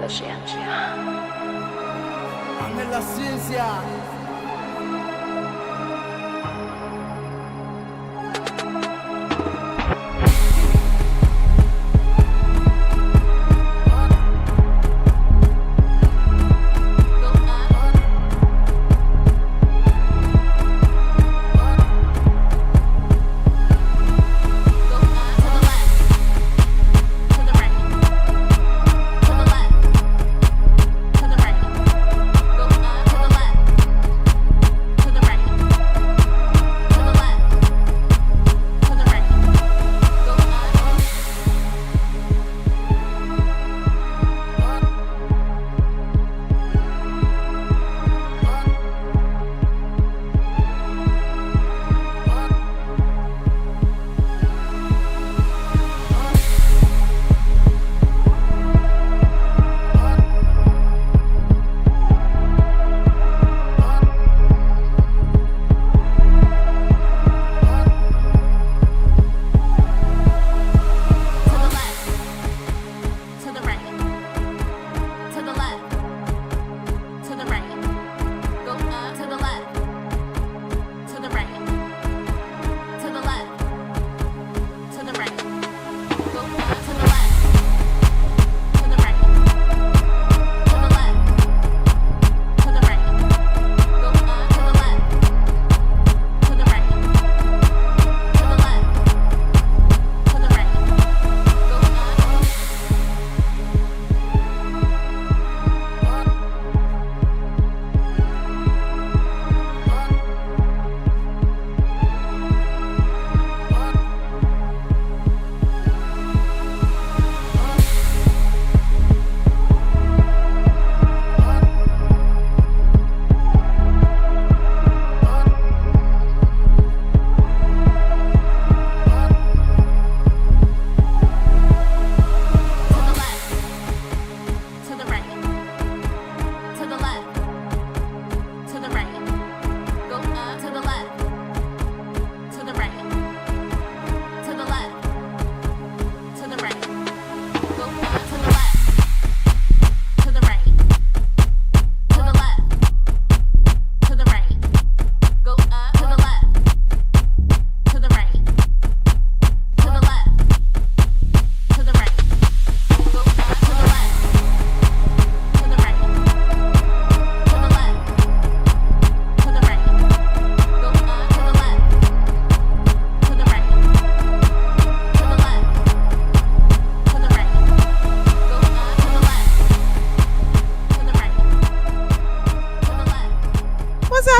ciencia. Ángel la ciencia.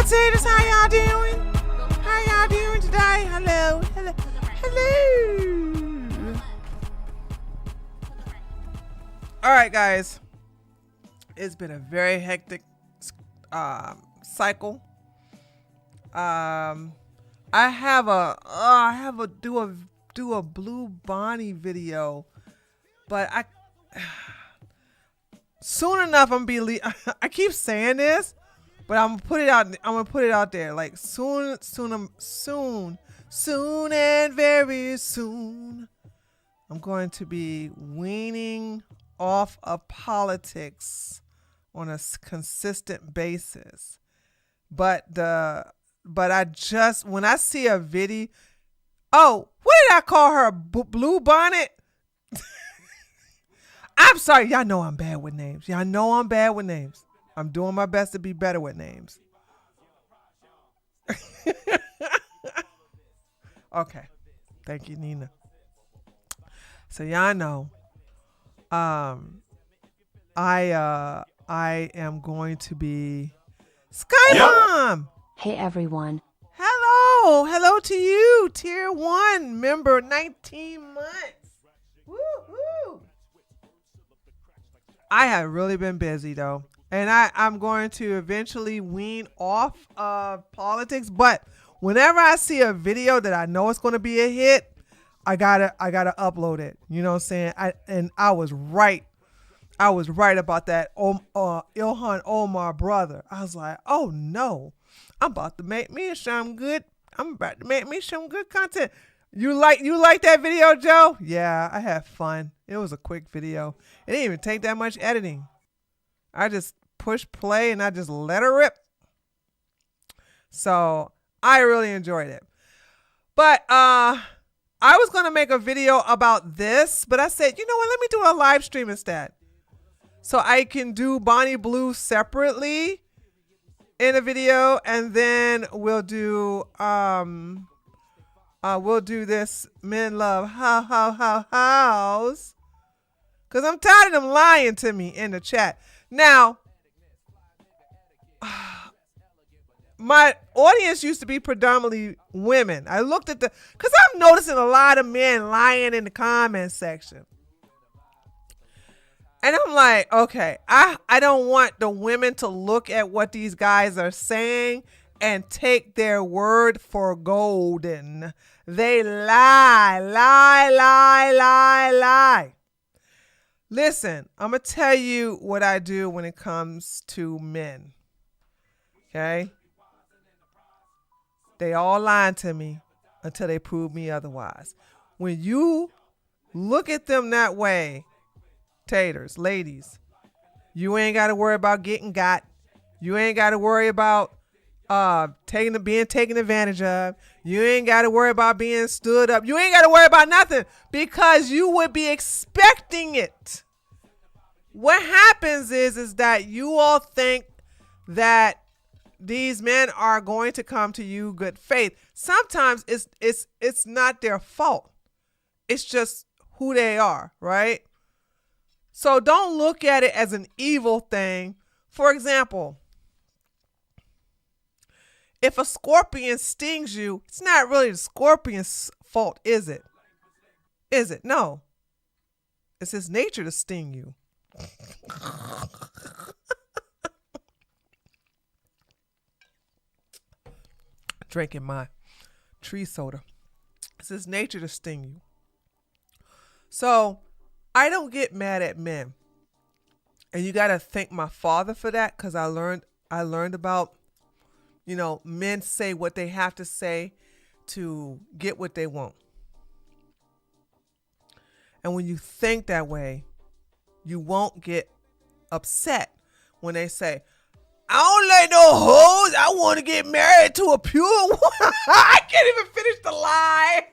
Taters, how y'all doing? How y'all doing today? Hello, hello, hello. All right, guys. It's been a very hectic cycle. I have a do a Blue Bonnie video, but soon enough I keep saying this, but I'm gonna put it out. I'm gonna put it out there like soon and very soon. I'm going to be weaning off of politics on a consistent basis. But I just, when I see a video, oh, what did I call her? Blue Bonnet? I'm sorry. Y'all know I'm bad with names. Y'all know I'm bad with names. I'm doing my best to be better with names. Okay. Thank you, Nina. So y'all know, I am going to be Sky Mom. Hey everyone. Hello to you, Tier 1 member, 19 months. Woo-hoo. I have really been busy though, and I'm going to eventually wean off of politics. But whenever I see a video that I know it's going to be a hit, I gotta upload it. You know what I'm saying? I was right. I was right about that Ilhan Omar brother. I was like, oh no, I'm about to make me some good. I'm about to make me some good content. You like that video, Joe? Yeah, I had fun. It was a quick video. It didn't even take that much editing. I just push play and I just let her rip. So I really enjoyed it. But I was going to make a video about this, but I said, you know what, let me do a live stream instead. So I can do Bonnie Blue separately in a video, and then we'll do this Men Love House. Cause I'm tired of them lying to me in the chat. Now, my audience used to be predominantly women. I looked at cause I'm noticing a lot of men lying in the comment section. And I'm like, okay, I don't want the women to look at what these guys are saying and take their word for golden. They lie. Listen, I'm going to tell you what I do when it comes to men. Okay? They all lying to me until they prove me otherwise. When you look at them that way, taters, ladies, you ain't got to worry about getting got. You ain't got to worry about being taken advantage of. You ain't got to worry about being stood up. You ain't got to worry about nothing because you would be expecting it. What happens is that you all think that these men are going to come to you good faith. Sometimes it's not their fault. It's just who they are, right? So don't look at it as an evil thing. For example, if a scorpion stings you, it's not really the scorpion's fault, is it? Is it? No. It's his nature to sting you. Drinking my tree soda. It's his nature to sting you. So I don't get mad at men. And you got to thank my father for that, because I learned about, men say what they have to say to get what they want. And when you think that way, you won't get upset when they say, I don't like no hoes. I want to get married to a pure one. I can't even finish the lie.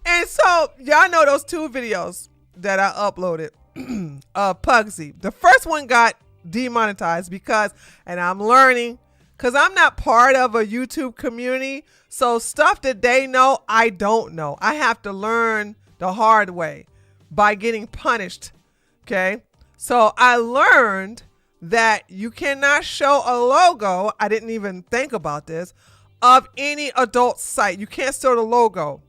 and so y'all know those two videos that I uploaded of Pugsy. The first one got demonetized and I'm learning, because I'm not part of a YouTube community. So stuff that they know, I don't know. I have to learn the hard way by getting punished. Okay. So I learned that you cannot show a logo. I didn't even think about this, of any adult site. You can't show the logo.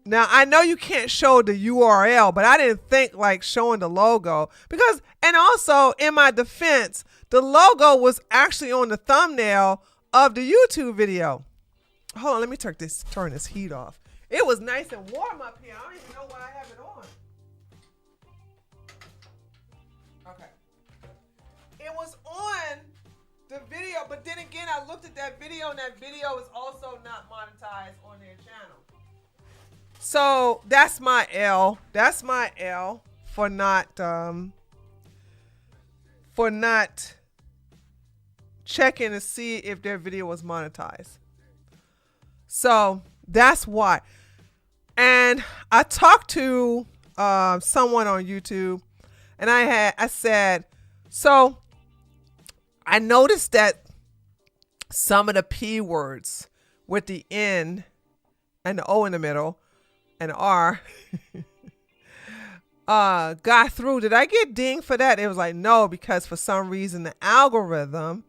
Now, I know you can't show the URL, but I didn't think like showing the logo and also in my defense, the logo was actually on the thumbnail of the YouTube video. Hold on, let me turn this heat off. It was nice and warm up here. I don't even know why I have it on. Okay. It was on the video, but then again, I looked at that video, and that video is also not monetized on their channel. So that's my L. That's my L for not checking to see if their video was monetized. So that's why. And I talked to someone on YouTube, and I said, so I noticed that some of the P words with the N and the O in the middle and R got through. Did I get dinged for that? It was like, no, because for some reason the algorithm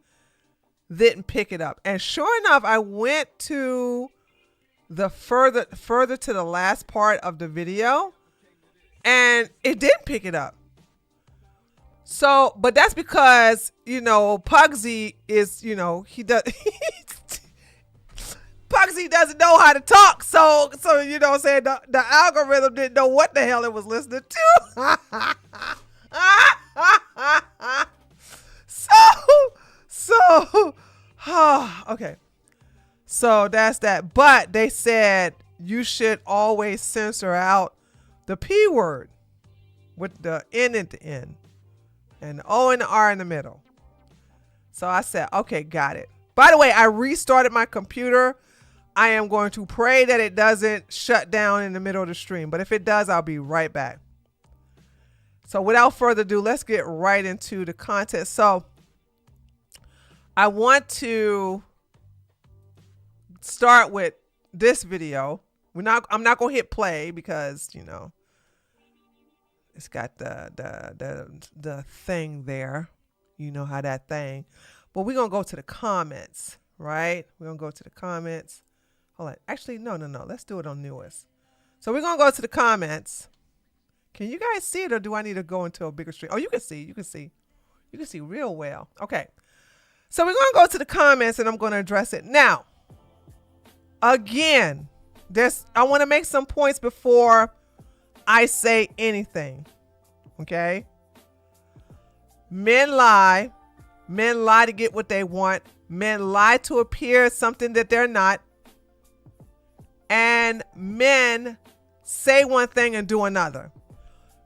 didn't pick it up. And sure enough, I went to the further to the last part of the video, and it didn't pick it up. So, but that's because, Pugsy is, he does, Pugsy doesn't know how to talk. So, you know what I'm saying? The algorithm didn't know what the hell it was listening to. Okay. So that's that. But they said you should always censor out the P word with the N at the end and the O and the R in the middle. So I said, okay, got it. By the way, I restarted my computer. I am going to pray that it doesn't shut down in the middle of the stream. But if it does, I'll be right back. So without further ado, let's get right into the content. So I want to start with this video. I'm not going to hit play because, you know, it's got the thing there. You know how that thing. But we're going to go to the comments, right? We're going to go to the comments. Hold on. Actually, no. Let's do it on newest. So we're going to go to the comments. Can you guys see it, or do I need to go into a bigger screen? Oh, you can see. You can see. You can see real well. Okay. So we're going to go to the comments, and I'm going to address it. Now, again, I want to make some points before I say anything. Okay? Men lie. Men lie to get what they want. Men lie to appear something that they're not. And men say one thing and do another.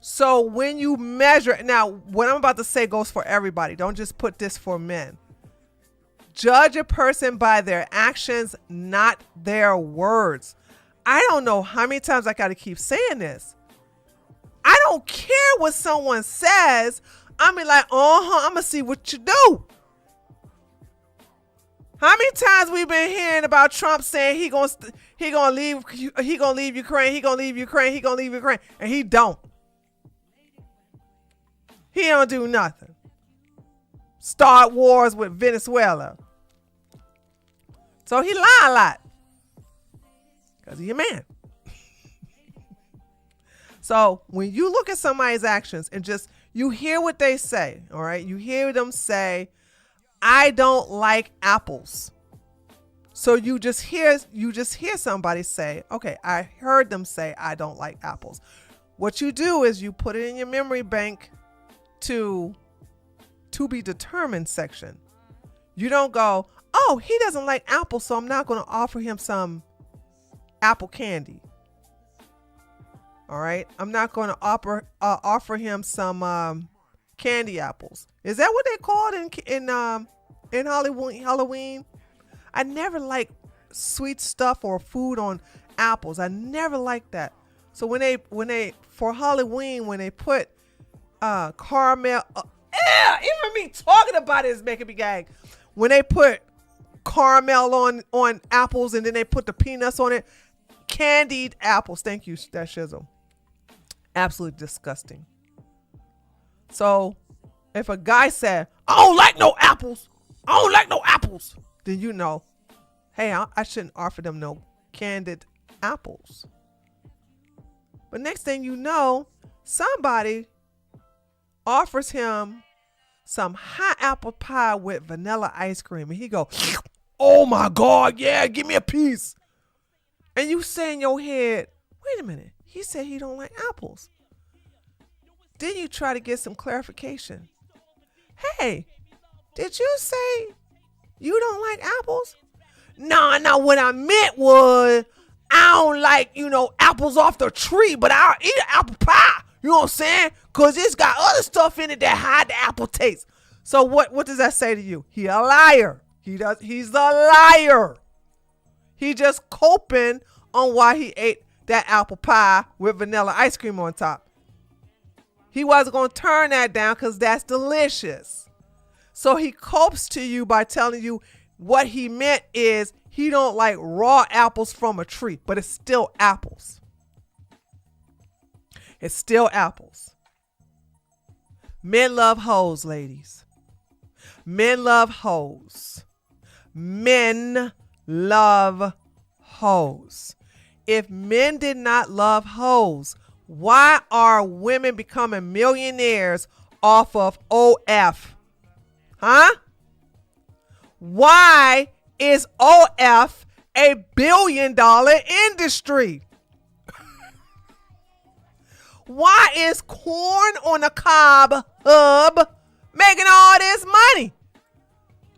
So when you measure, now what I'm about to say goes for everybody. Don't just put this for men. Judge a person by their actions, not their words. I don't know how many times I got to keep saying this. I don't care what someone says. I mean, like, I'm gonna see what you do. How many times we've been hearing about Trump saying he gonna leave Ukraine, he gonna leave Ukraine, and he don't. He don't do nothing. Start wars with Venezuela. So he lie a lot because he's a man. So when you look at somebody's actions and just you hear what they say, all right? You hear them say, I don't like apples. So you just hear somebody say, okay, I heard them say I don't like apples. What you do is you put it in your memory bank to be determined section. You don't go, oh, he doesn't like apples, so I'm not going to offer him some apple candy. All right, I'm not going to offer him some candy apples. Is that what they call it in Halloween? I never like sweet stuff or food on apples. I never liked that. So when they for Halloween, when they put caramel, even me talking about it is making me gag. When they put caramel on apples and then they put the peanuts on it, candied apples. Thank you, that shizzle. Absolutely disgusting. So if a guy said, I don't like no apples, then you know, hey, I shouldn't offer them no candied apples. But next thing you know, somebody offers him some hot apple pie with vanilla ice cream, and he go, oh my God, yeah, give me a piece. And you say in your head, wait a minute, he said he don't like apples. Then you try to get some clarification. Hey, did you say you don't like apples? No, what I meant was I don't like, apples off the tree, but I'll eat an apple pie. You know what I'm saying? Because it's got other stuff in it that hide the apple taste. So what does that say to you? He a liar. He's a liar. He just coping on why he ate that apple pie with vanilla ice cream on top. He wasn't going to turn that down because that's delicious. So he copes to you by telling you what he meant is he don't like raw apples from a tree, but it's still apples. It's still apples. Men love hoes, ladies. Men love hoes. Men love hoes. If men did not love hoes, why are women becoming millionaires off of OF? Huh? Why is OF a $1 billion industry? Why is corn on the cob hub making all this money?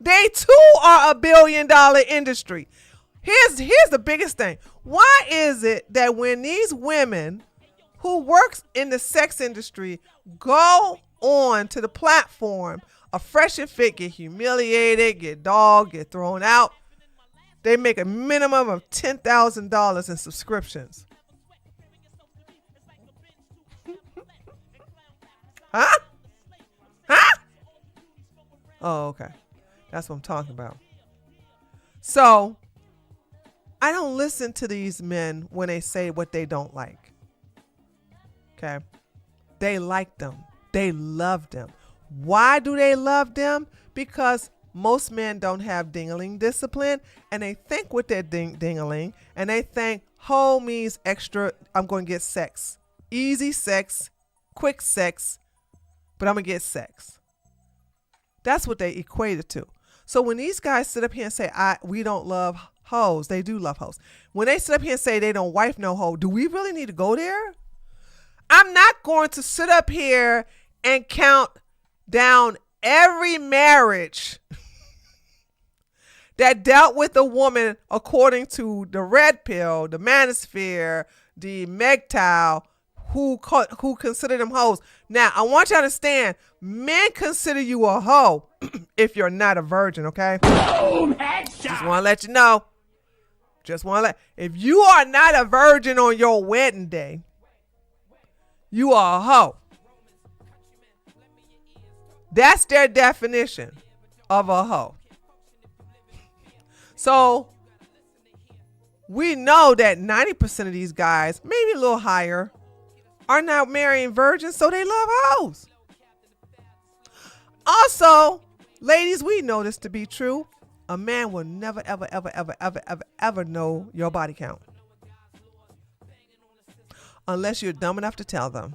They too are $1 billion industry. Here's the biggest thing. Why is it that when these women who works in the sex industry go on to the platform of Fresh and Fit, get humiliated, get dogged, get thrown out. They make a minimum of $10,000 in subscriptions. Huh? Huh? Oh, okay. That's what I'm talking about. So, I don't listen to these men when they say what they don't like. Okay? They like them. They love them. Why do they love them? Because most men don't have ding-a-ling discipline, and they think with their ding-a-ling, and they think hoe means extra, I'm going to get sex. Easy sex, quick sex, but I'm going to get sex. That's what they equate it to. So when these guys sit up here and say, we don't love hoes, they do love hoes. When they sit up here and say they don't wife no hoe, do we really need to go there? I'm not going to sit up here and count down every marriage that dealt with a woman according to the red pill, the manosphere, the MGTOW, who consider them hoes. Now, I want you to understand, men consider you a hoe if you're not a virgin, okay? Just want to let you know. If you are not a virgin on your wedding day, you are a hoe. That's their definition of a hoe. So we know that 90% of these guys, maybe a little higher, are not marrying virgins, so they love hoes. Also, ladies, we know this to be true. A man will never, ever, ever, ever, ever, ever, ever know your body count. Unless you're dumb enough to tell them.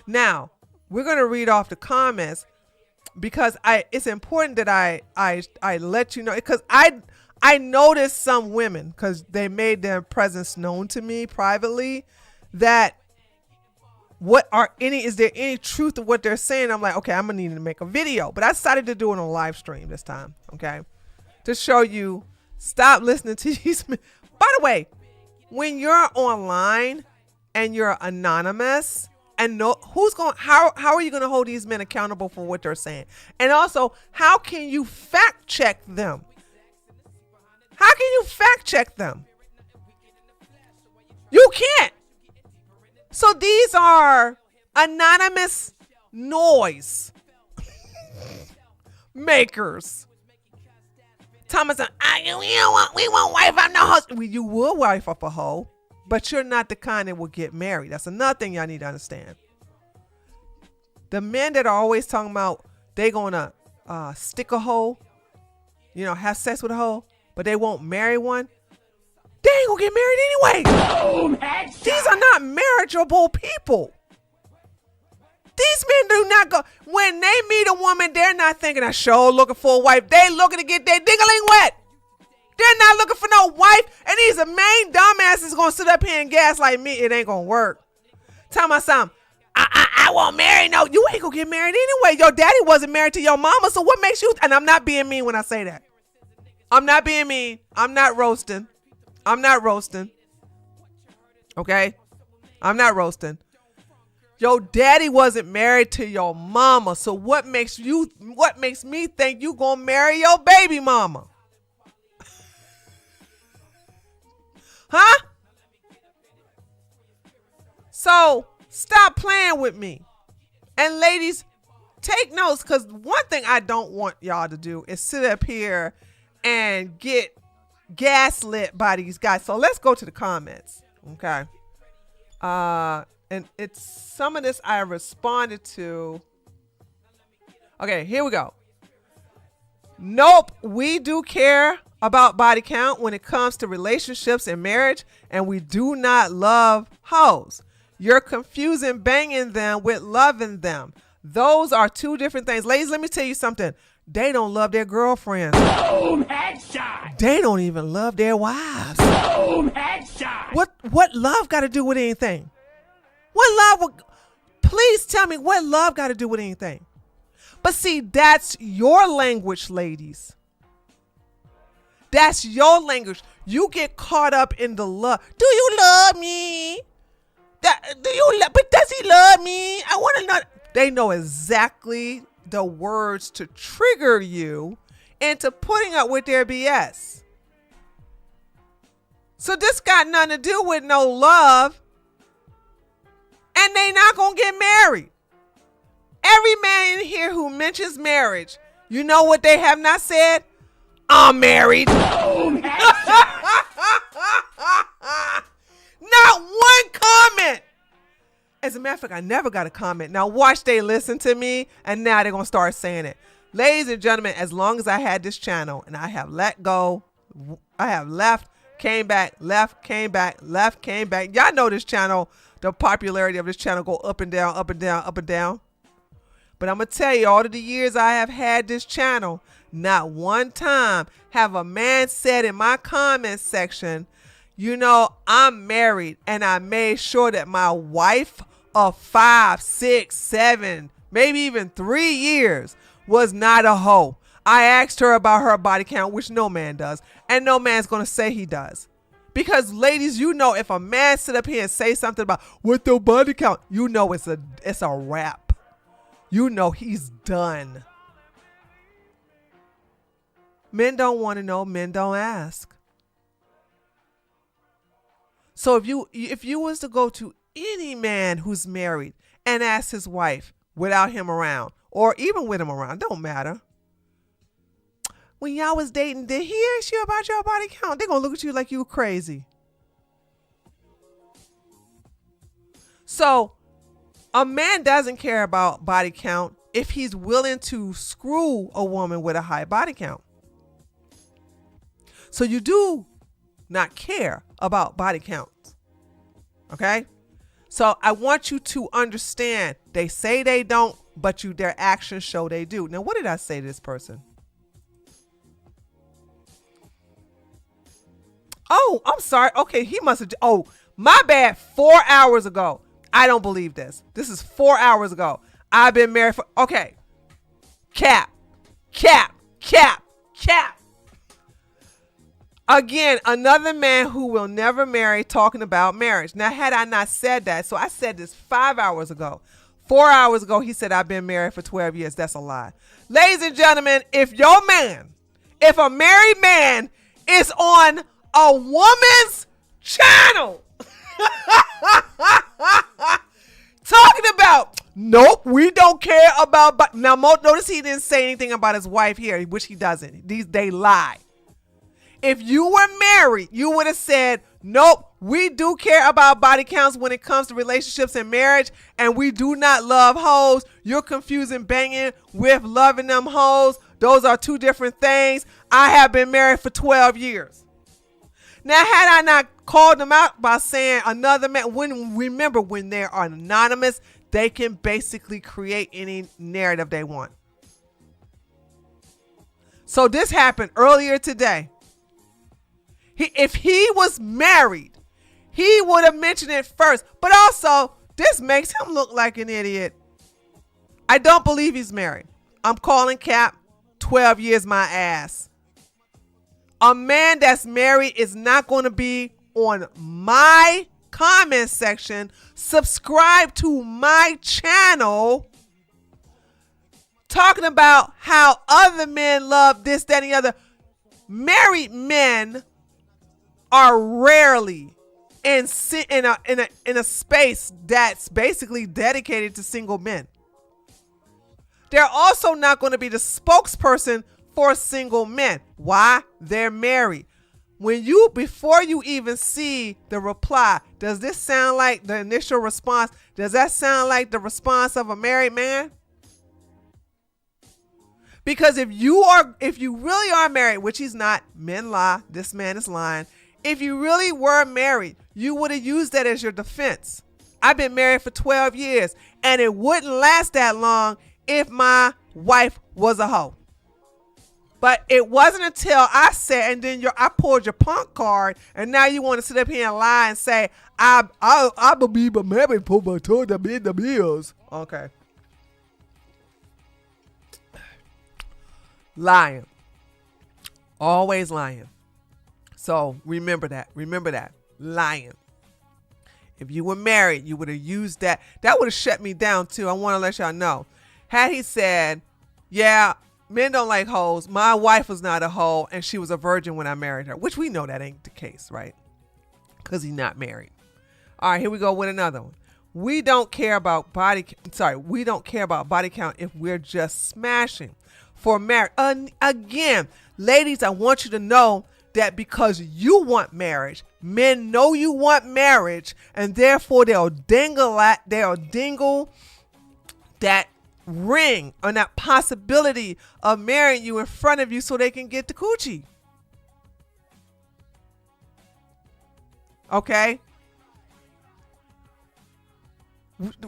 Now, we're going to read off the comments because it's important that I let you know, because I noticed some women, because they made their presence known to me privately, that is there any truth to what they're saying? I'm like, okay, I'm gonna need to make a video, but I decided to do it on live stream this time, okay, to show you, stop listening to these men. By the way, when you're online and you're anonymous, and how are you going to hold these men accountable for what they're saying? And also, how can you fact check them? How can you fact check them? You can't. So these are anonymous noise makers. Thomas, we won't wife up no husband. You will wife up a hoe, but you're not the kind that will get married. That's another thing y'all need to understand. The men that are always talking about they gonna stick a hoe, have sex with a hoe, but they won't marry one, they ain't gonna get married anyway. These are not marriageable people. These men do not go, when they meet a woman, they're not thinking, I sure looking for a wife. They looking to get their ding-a-ling wet. They're not looking for no wife. And these are main dumbasses going to sit up here and gaslight me. It ain't going to work. Tell my son, I won't marry. No, you ain't going to get married anyway. Your daddy wasn't married to your mama. So what makes you, and I'm not being mean when I say that. I'm not being mean. I'm not roasting. Okay? I'm not roasting. Your daddy wasn't married to your mama. So what makes me think you gonna marry your baby mama? Huh? So stop playing with me. And ladies, take notes, because one thing I don't want y'all to do is sit up here and get gaslit by these guys. So let's go to the comments. Okay. And it's some of this I responded to. Okay, here we go. Nope, we do care about body count when it comes to relationships and marriage, and we do not love hoes. You're confusing banging them with loving them. Those are two different things. Ladies, let me tell you something. They don't love their girlfriends. Boom, headshot. They don't even love their wives. Boom, headshot. What love got to do with anything? Please tell me what love got to do with anything. But see, that's your language, ladies. That's your language. You get caught up in the love. Do you love me? But does he love me? I want to know. They know exactly the words to trigger you into putting up with their BS. So this got nothing to do with no love. And they not going to get married. Every man in here who mentions marriage, you know what they have not said? I'm married. Not one comment. As a matter of fact, I never got a comment. Now watch they listen to me, and now they're going to start saying it. Ladies and gentlemen, as long as I had this channel and I have let go, I have left, came back, left, came back, left, came back. Y'all know this channel, the popularity of this channel go up and down, up and down, up and down. But I'm going to tell you, all of the years I have had this channel, not one time have a man said in my comment section, you know, I'm married and I made sure that my wife of 5, 6, 7, maybe even 3 years was not a hoe. I asked her about her body count, which no man does. And no man's going to say he does. Because ladies, you know, if a man sit up here and say something about what the body count, you know it's a wrap. You know he's done. Men don't want to know. Men don't ask. So if you was to go to any man who's married and ask his wife without him around, or even with him around, don't matter. When y'all was dating, did he ask you about your body count? They're going to look at you like you were crazy. So a man doesn't care about body count if he's willing to screw a woman with a high body count. So you do not care about body counts. Okay? So I want you to understand, they say they don't, but their actions show they do. Now, what did I say to this person? Oh, I'm sorry. Okay, he must have. Oh, my bad. 4 hours ago. I don't believe this. This is 4 hours ago. I've been married for. Okay. Cap. Again, another man who will never marry talking about marriage. Now, had I not said that, so I said this 5 hours ago. 4 hours ago, he said, I've been married for 12 years. That's a lie. Ladies and gentlemen, if a married man is on a woman's channel talking about, nope, we don't care about, now notice he didn't say anything about his wife here, which he doesn't. They lie. If you were married, you would have said, nope, we do care about body counts when it comes to relationships and marriage, and we do not love hoes. You're confusing banging with loving them hoes. Those are two different things. I have been married for 12 years. Now, had I not called them out by saying another man, remember when they are anonymous, they can basically create any narrative they want. So this happened earlier today. If he was married, he would have mentioned it first. But also, this makes him look like an idiot. I don't believe he's married. I'm calling cap. 12 years my ass. A man that's married is not going to be on my comment section. Subscribe to my channel talking about how other men love this, that, and the other. Married men are rarely in a space that's basically dedicated to single men. They're also not going to be the spokesperson for single men. Why? They're married. Before you even see the reply, does this sound like the initial response? Does that sound like the response of a married man? Because if you really are married, which he's not, men lie, this man is lying. If you really were married, you would have used that as your defense. I've been married for 12 years and it wouldn't last that long if my wife was a hoe. But it wasn't until I said, and then I pulled your punk card, and now you want to sit up here and lie and say, I believe a man put my toe to be the bills. Okay. Lying. Always lying. So remember that. Lying. If you were married, you would have used that. That would have shut me down too. I want to let y'all know. Had he said, yeah, men don't like hoes. My wife was not a hoe and she was a virgin when I married her, which we know that ain't the case, right? Because he's not married. All right, here we go with another one. We don't care about body count if we're just smashing. For marriage, again, ladies, I want you to know that because you want marriage, men know you want marriage, and therefore they'll dingle that ring on that possibility of marrying you in front of you so they can get the coochie. Okay?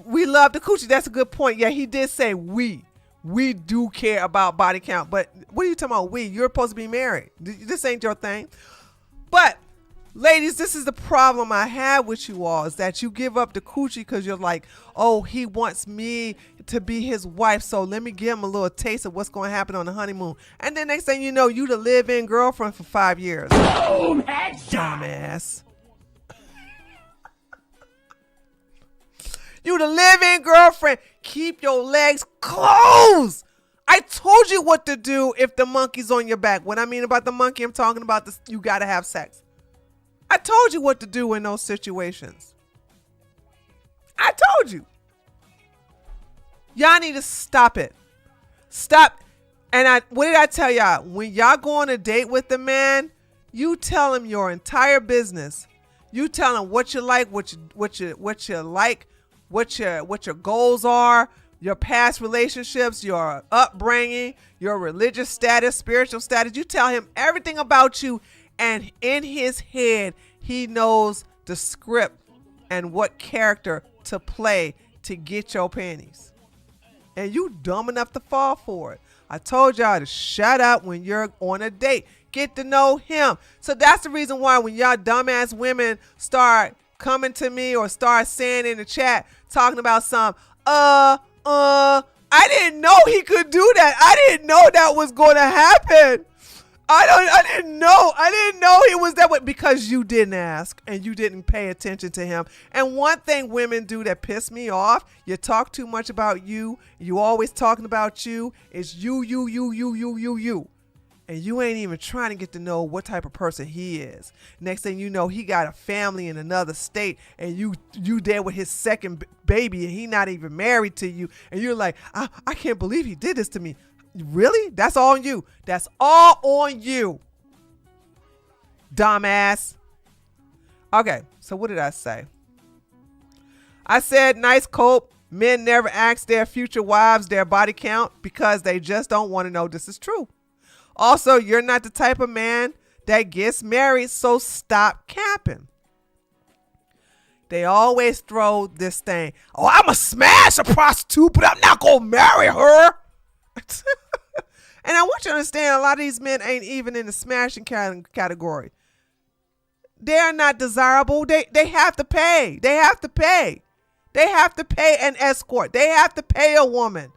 We love the coochie. That's a good point. Yeah, he did say we. We do care about body count. But what are you talking about? We? You're supposed to be married. This ain't your thing. But ladies, this is the problem I have with you all, is that you give up the coochie because you're like, oh, he wants me to be his wife, so let me give him a little taste of what's going to happen on the honeymoon. And then next thing you know, you the live-in girlfriend for 5 years. Boom, headshot. Dumbass. You the live-in girlfriend. Keep your legs closed. I told you what to do if the monkey's on your back. What I mean about the monkey, I'm talking about this. You got to have sex. I told you what to do in those situations. I told you. Y'all need to stop it. Stop. And what did I tell y'all? When y'all go on a date with the man, you tell him your entire business. You tell him what you like, what you like, what your goals are, your past relationships, your upbringing, your religious status, spiritual status. You tell him everything about you, and in his head, he knows the script and what character to play to get your panties. And you dumb enough to fall for it. I told y'all to shut up when you're on a date. Get to know him. So that's the reason why when y'all dumbass women start coming to me or start saying in the chat, talking about I didn't know he could do that. I didn't know that was going to happen. I didn't know he was that way, because you didn't ask and you didn't pay attention to him. And one thing women do that piss me off, you talk too much about you. You always talking about you. It's you. And you ain't even trying to get to know what type of person he is. Next thing you know, he got a family in another state, and you there with his second baby, and he not even married to you. And you're like, I can't believe he did this to me. Really? That's all on you. That's all on you. Dumbass. Okay, so what did I say? I said, nice cope. Men never ask their future wives their body count because they just don't want to know. This is true. Also, you're not the type of man that gets married, so stop capping. They always throw this thing. Oh, I'm going to smash a prostitute, but I'm not going to marry her. And I want you to understand, a lot of these men ain't even in the smashing category. They are not desirable. They have to pay. They have to pay. They have to pay an escort. They have to pay a woman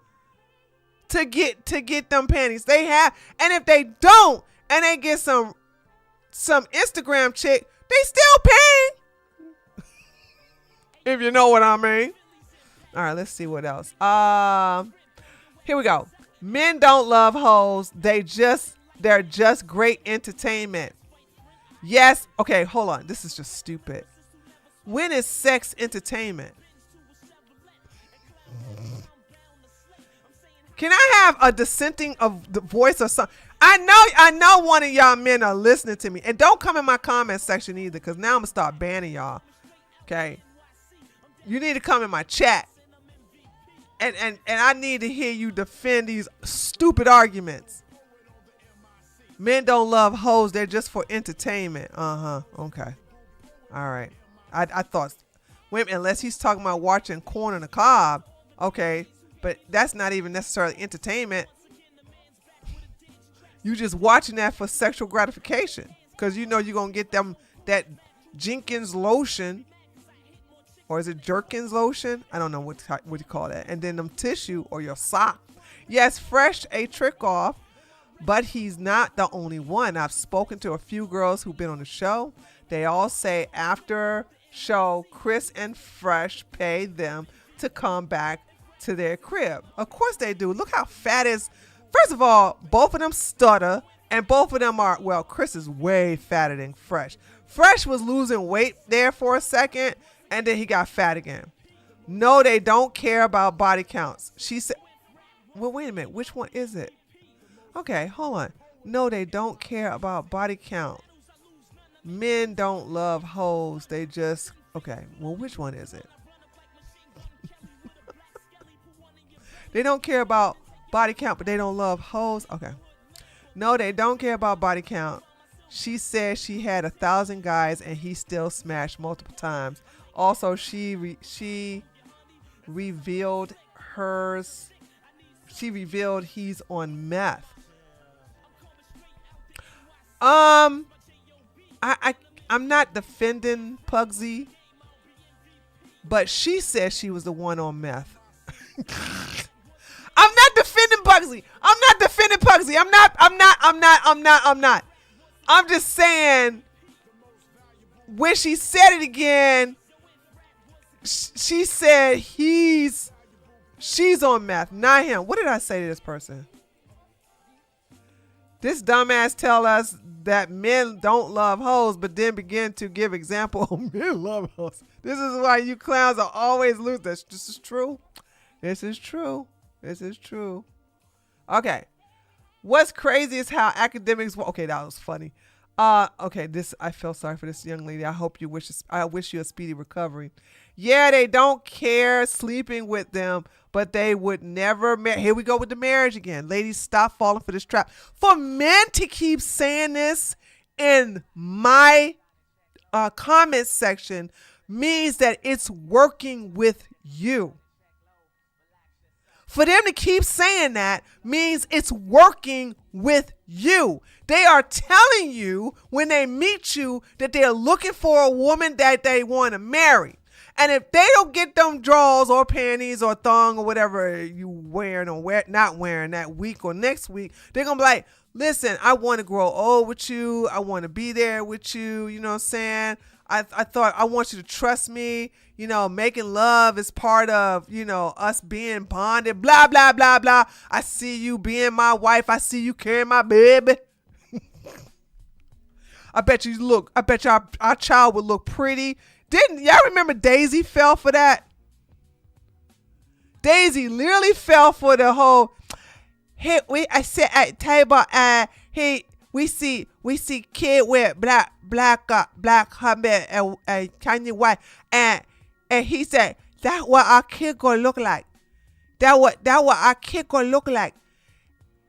to get them panties. They have, and if they don't, and they get some Instagram chick, they still paying. If you know what I mean. All right, let's see what else. Here we go. Men don't love hoes. They're just great entertainment. Yes. Okay, hold on. This is just stupid. When is sex entertainment? Can I have a dissenting of the voice or something? I know one of y'all men are listening to me. And don't come in my comment section either, because now I'm going to start banning y'all. Okay? You need to come in my chat. And I need to hear you defend these stupid arguments. Men don't love hoes. They're just for entertainment. Okay. All right. I thought, wait, unless he's talking about watching Corn on the Cob. Okay. But that's not even necessarily entertainment. You just watching that for sexual gratification. Because you know you're going to get them that Jenkins lotion. Or is it Jerkins lotion? I don't know what you call that. And then them tissue or your sock. Yes, Fresh a trick off, but he's not the only one. I've spoken to a few girls who've been on the show. They all say after show Chris and Fresh pay them to come back to their crib. Of course they do. Look how fat is. First of all, both of them stutter, and both of them are, well, Chris is way fatter than Fresh. Fresh was losing weight there for a second, and then he got fat again. No, they don't care about body counts. She said, well, wait a minute. Which one is it? Okay, hold on. No, they don't care about body count. Men don't love hoes. They just, okay, well, which one is it? They don't care about body count, but they don't love hoes. Okay. No, they don't care about body count. She said she had 1,000 guys and he still smashed multiple times. Also, she revealed hers. She revealed he's on meth. I'm not defending Pugsy, but she said she was the one on meth. I'm not defending Pugsy. I'm not defending Pugsy. I'm not. I'm just saying, when she said it again, she said she's on meth, not him. What did I say to this person? This dumbass tell us that men don't love hoes, but then begin to give example of men love hoes. This is why you clowns are always losers. This is true. This is true. This is true. Okay. What's crazy is how academics. Okay, that was funny. Okay, I feel sorry for this young lady. I wish you a speedy recovery. Yeah, they don't care sleeping with them, but they would never marry. Here we go with the marriage again. Ladies, stop falling for this trap. For men to keep saying this in my comment section means that it's working with you. For them to keep saying that means it's working with you. They are telling you when they meet you that they're looking for a woman that they want to marry. And if they don't get them drawers or panties or thong or whatever you wearing or not wearing that week or next week, they're going to be like, listen, I want to grow old with you. I want to be there with you. You know what I'm saying? I thought I want you to trust me. You know, making love is part of, you know, us being bonded, blah, blah, blah, blah. I see you being my wife. I see you carrying my baby. I bet you our child would look pretty. Didn't y'all remember Daisy fell for that? Daisy literally fell for the whole, hey, I sit at table and we see kid with black husband and Kanye White and he said that what our kid gonna look like. That what our kid gonna look like.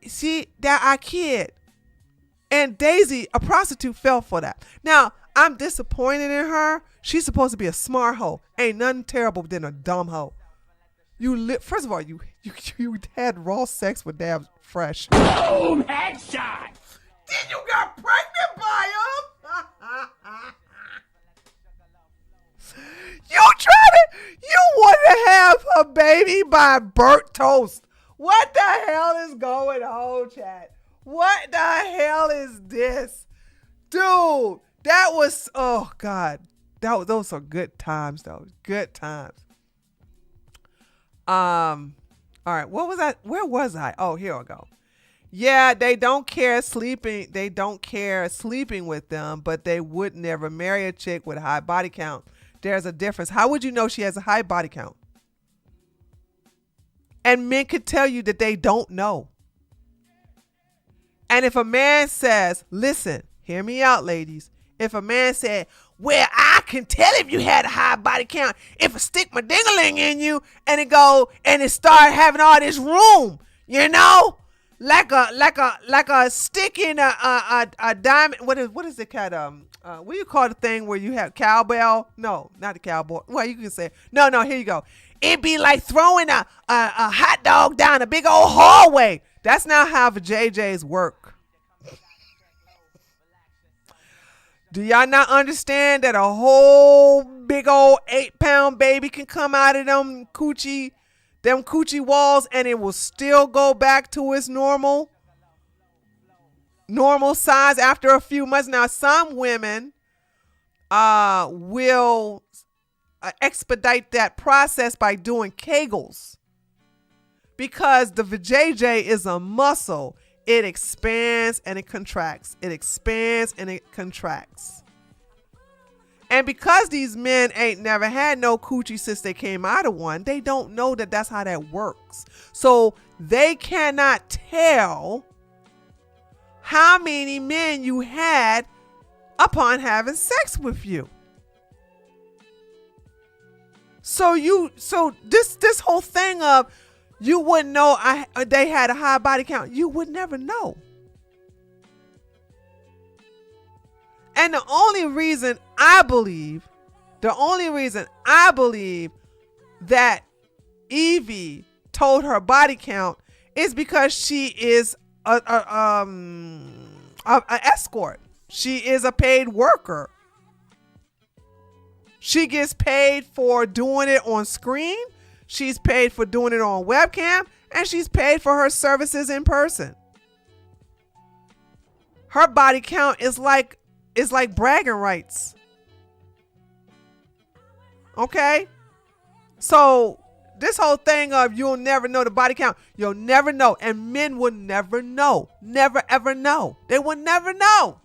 See, that our kid. And Daisy, a prostitute, fell for that. Now, I'm disappointed in her. She's supposed to be a smart hoe. Ain't nothing terrible than a dumb hoe. First of all, you had raw sex with damn Fresh. Boom! Headshot! Then you got pregnant by him? You want to have a baby by burnt toast. What the hell is going on, chat? What the hell is this? Dude, that was, oh God. Those are good times, though. Good times. All right, what was that? Where was I? Oh, here we go. Yeah, they don't care sleeping with them, but they would never marry a chick with a high body count. There's a difference. How would you know she has a high body count? And men could tell you that they don't know. And if a man says, listen, hear me out, ladies. If a man said, well, I can tell if you had a high body count if I stick my ding-a-ling in you and it start having all this room, you know, like a stick in a diamond. What is it called? What do you call the thing where you have cowbell? No, not the cowboy. Well, you can say no. Here you go. It'd be like throwing a hot dog down a big old hallway. That's not how the JJs work. Do y'all not understand that a whole big old 8-pound baby can come out of them coochie walls and it will still go back to its normal size after a few months? Now, some women will expedite that process by doing Kegels, because the vajayjay is a muscle. It expands and it contracts. It expands and it contracts. And because these men ain't never had no coochie since they came out of one, they don't know that that's how that works. So they cannot tell how many men you had upon having sex with you. So this whole thing of you wouldn't know they had a high body count, you would never know. And the only reason I believe that Evie told her body count is because she is a escort. She is a paid worker. She gets paid for doing it on screen. She's paid for doing it on webcam, and she's paid for her services in person. Her body count is like bragging rights. Okay? So this whole thing of you'll never know the body count, you'll never know. And men will never know. Never ever know. They will never know.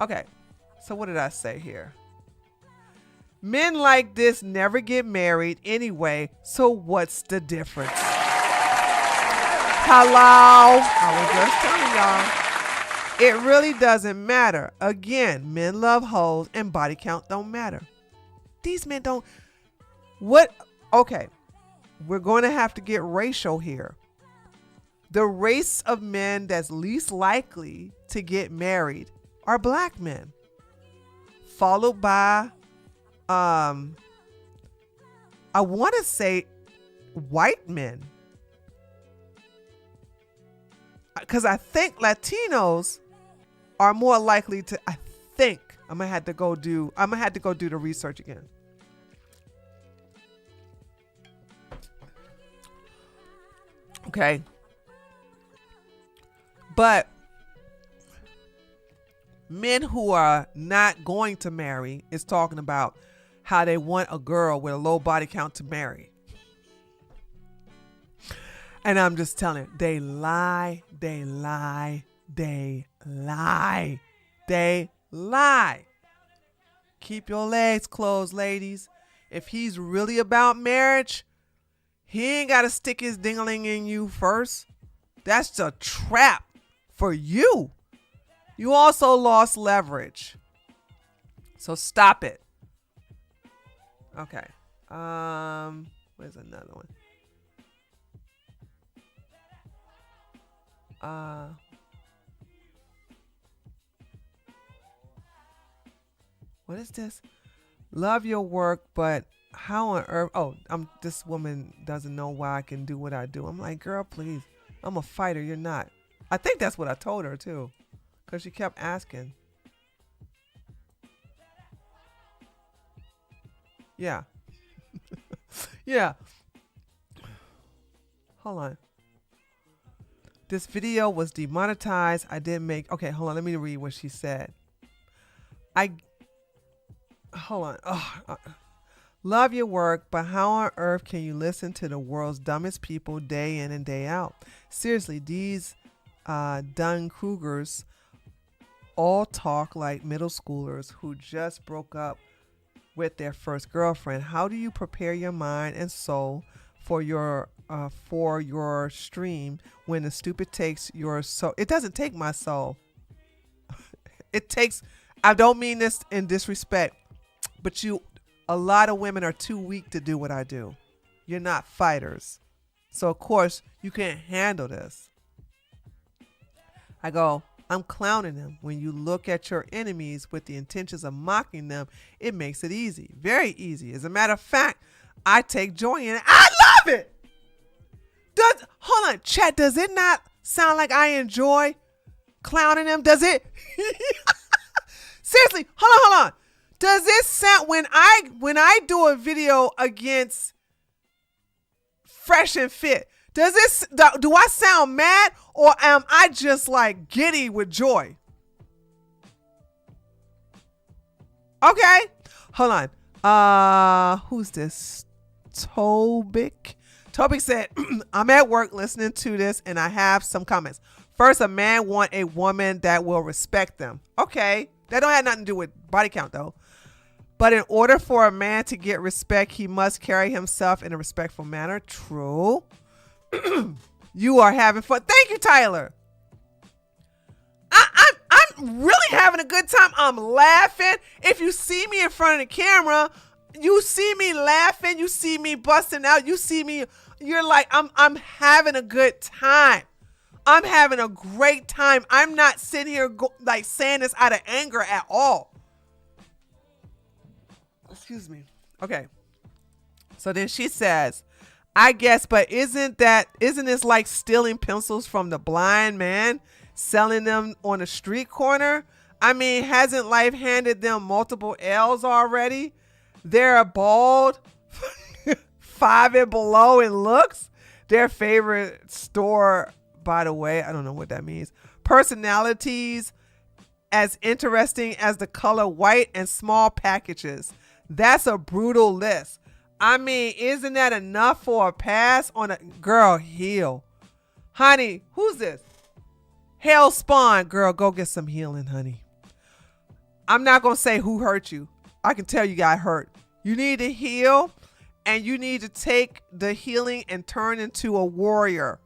Okay. So what did I say here? Men like this never get married anyway. So what's the difference? Hello? I was just telling y'all. It really doesn't matter. Again, men love hoes and body count don't matter. These men don't. What? Okay. We're going to have to get racial here. The race of men that's least likely to get married are black men, followed by, I want to say white men. Because I think Latinos are more likely to, I think, I'm gonna have to go do the research again. Okay. But men who are not going to marry is talking about how they want a girl with a low body count to marry. And I'm just telling you, they lie, they lie, they lie, they lie. Keep your legs closed, ladies. If he's really about marriage, he ain't got to stick his dingling in you first. That's a trap for you. You also lost leverage. So stop it. Okay. Where's another one? What is this? Love your work, but how on earth? Oh, this woman doesn't know why I can do what I do. I'm like, girl, please. I'm a fighter. You're not. I think that's what I told her too, because she kept asking. Yeah. Yeah. Hold on. This video was demonetized. I didn't make. Okay, hold on. Let me read what she said. Hold on. Love your work, but how on earth can you listen to the world's dumbest people day in and day out? Seriously, these Dunn-Krugers all talk like middle schoolers who just broke up with their first girlfriend. How do you prepare your mind and soul for your stream when the stupid takes your soul? It doesn't take my soul. It takes. I don't mean this in disrespect, but a lot of women are too weak to do what I do. You're not fighters. So of course you can't handle this. I go, I'm clowning them. When you look at your enemies with the intentions of mocking them, it makes it easy. Very easy. As a matter of fact, I take joy in it. I love it. Hold on, chat, does it not sound like I enjoy clowning them? Does it? Seriously, hold on. Does it sound, when I do a video against Fresh and Fit, do I sound mad, or am I just like giddy with joy? Okay. Hold on. Who's this? Tobik. Tobik said, I'm at work listening to this and I have some comments. First, a man want a woman that will respect them. Okay. That don't have nothing to do with body count though. But in order for a man to get respect, he must carry himself in a respectful manner. True. You are having fun. Thank you, Tyler. I'm really having a good time. I'm laughing. If you see me in front of the camera, you see me laughing. You see me busting out. You see me. You're like, I'm having a good time. I'm having a great time. I'm not sitting here like saying this out of anger at all. Excuse me. Okay. So then she says, I guess, but isn't this like stealing pencils from the blind man, selling them on a street corner? I mean, hasn't life handed them multiple L's already? They're bald, 5 and below in looks. Their favorite store, by the way, I don't know what that means. Personalities as interesting as the color white and small packages. That's a brutal list. I mean, isn't that enough for a pass on a girl? Heal. Honey, who's this? Hell Spawn. Girl, go get some healing, honey. I'm not going to say who hurt you. I can tell you got hurt. You need to heal and you need to take the healing and turn into a warrior.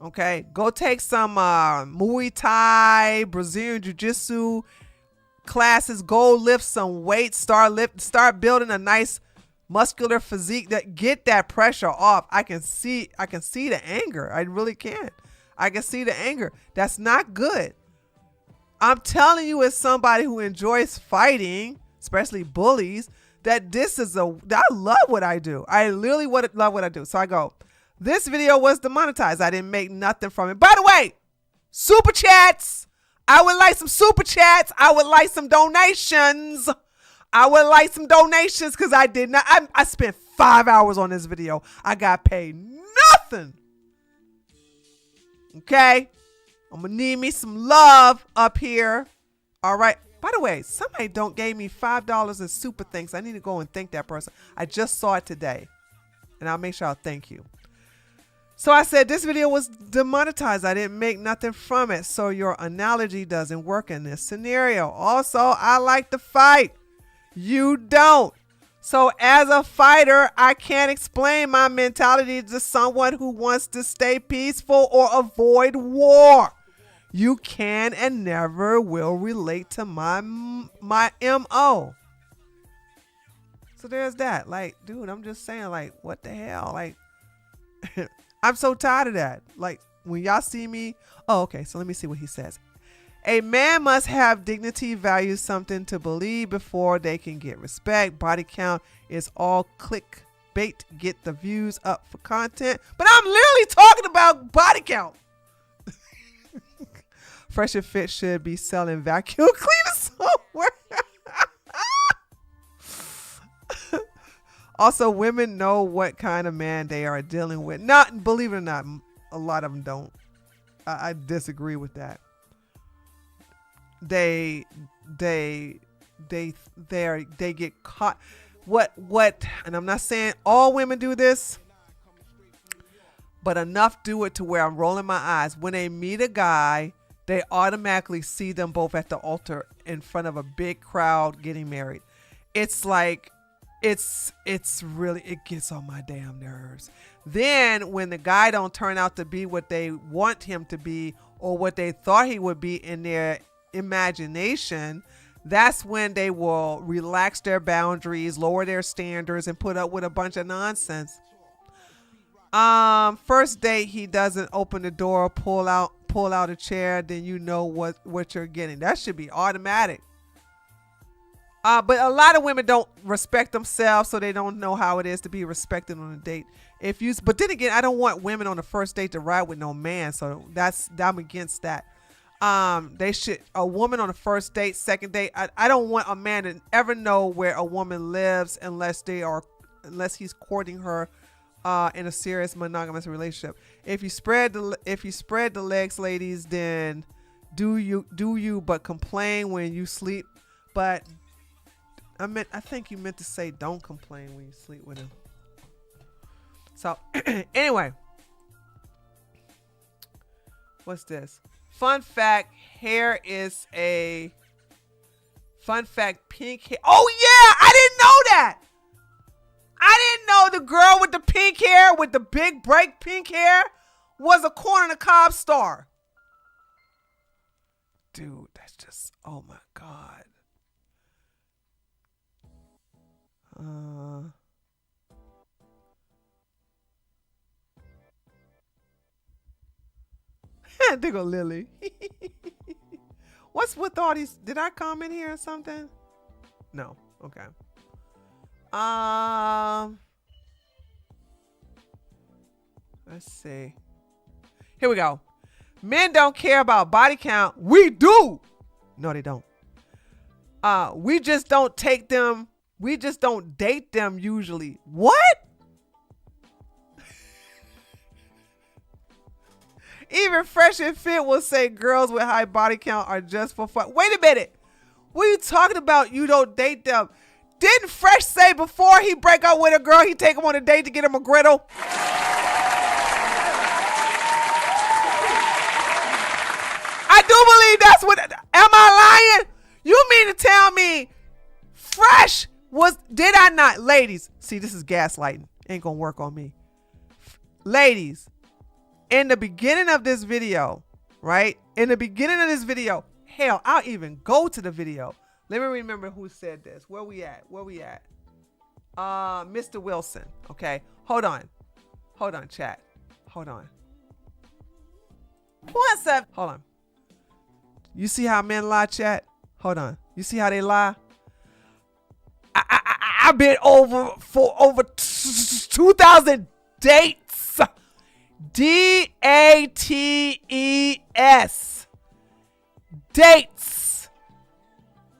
Okay, go take some Muay Thai, Brazilian Jiu-Jitsu classes. Go lift some weights. Start building a nice muscular physique. That get that pressure off. I can see the anger. I really can. I can see the anger. That's not good. I'm telling you, as somebody who enjoys fighting, especially bullies, that I love what I do. I literally love what I do. So I go, this video was demonetized. I didn't make nothing from it. By the way, super chats. I would like some super chats. I would like some donations. Because I did not. I spent 5 hours on this video. I got paid nothing. Okay. I'm going to need me some love up here. All right. By the way, somebody gave me $5 in super thanks. I need to go and thank that person. I just saw it today. And I'll make sure I'll thank you. So I said this video was demonetized. I didn't make nothing from it. So your analogy doesn't work in this scenario. Also, I like to fight. You don't. So as a fighter, I can't explain my mentality to someone who wants to stay peaceful or avoid war. You can and never will relate to my MO. So there's that. Like, dude, I'm just saying, like, what the hell? Like, I'm so tired of that. Like, when y'all see me. Oh, okay. So let me see what he says. A man must have dignity, value, something to believe before they can get respect. Body count is all clickbait. Get the views up for content. But I'm literally talking about body count. Fresh and Fit should be selling vacuum cleaners somewhere. Also, women know what kind of man they are dealing with. Not, believe it or not, a lot of them don't. I disagree with that. They get caught. What? And I'm not saying all women do this, but enough do it to where I'm rolling my eyes. When they meet a guy, they automatically see them both at the altar in front of a big crowd getting married. It's like, it's really, it gets on my damn nerves. Then when the guy don't turn out to be what they want him to be or what they thought he would be in their imagination, that's when they will relax their boundaries, lower their standards, and put up with a bunch of nonsense. First date, he doesn't open the door, pull out a chair, then you know what you're getting. That should be automatic. But a lot of women don't respect themselves, so they don't know how it is to be respected on a date. But then again, I don't want women on the first date to ride with no man, so I'm against that. A woman on the first date, second date, I don't want a man to ever know where a woman lives unless he's courting her in a serious monogamous relationship. If you spread the legs, ladies, then do you, but complain when you sleep But I think you meant to say don't complain when you sleep with him. So anyway, what's this? Fun fact, hair is a fun fact, pink hair. Oh yeah, I didn't know that. I didn't know the girl with the pink hair, with the big break pink hair, was a Corn on the Cob star. Dude, that's just, oh my God. There go Lily. What's with all these? Did I comment here or something? No. Okay. Let's see. Here we go. Men don't care about body count. We do. No, they don't. We just don't take them. We just don't date them usually. What? Even Fresh and Fit will say girls with high body count are just for fun. Wait a minute. What are you talking about? You don't date them. Didn't Fresh say before he break up with a girl, he take him on a date to get him a griddle? I do believe that's what. Am I lying? You mean to tell me Fresh was, did I not? Ladies, see, this is gaslighting. Ain't gonna work on me. Ladies, in the beginning of this video, right? In the beginning of this video, hell, I'll even go to the video. Let me remember who said this. Where we at? Mr. Wilson. Okay. Hold on, chat. Hold on. What's up? Hold on. You see how men lie, chat? Hold on. You see how they lie? I've been over 2,000 dates. DATES. Dates.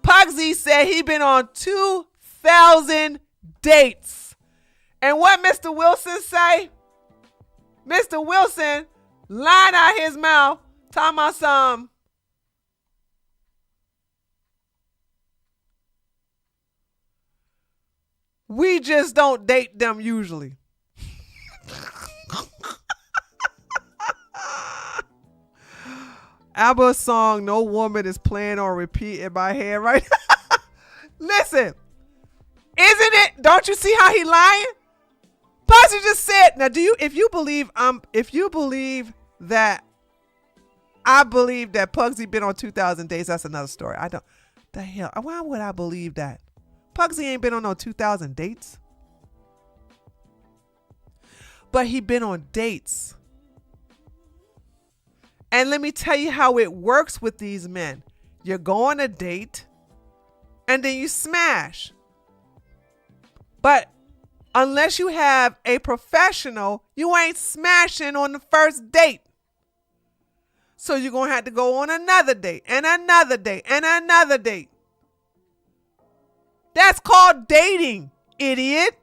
Pugsy said he been on 2,000 dates. And what Mr. Wilson say? Mr. Wilson lying out his mouth talking about some. We just don't date them usually. ABBA's song "No Woman" is playing on repeat in my head right now. Listen, isn't it? Don't you see how he lying? Pugsy just said. Now, if you believe that I believe that Pugsy been on 2,000 days, that's another story. I don't. The hell? Why would I believe that? Pugsy ain't been on no 2,000 dates. But he been on dates. And let me tell you how it works with these men. You go on a date and then you smash. But unless you have a professional, you ain't smashing on the first date. So you're going to have to go on another date and another date and another date. That's called dating, idiot.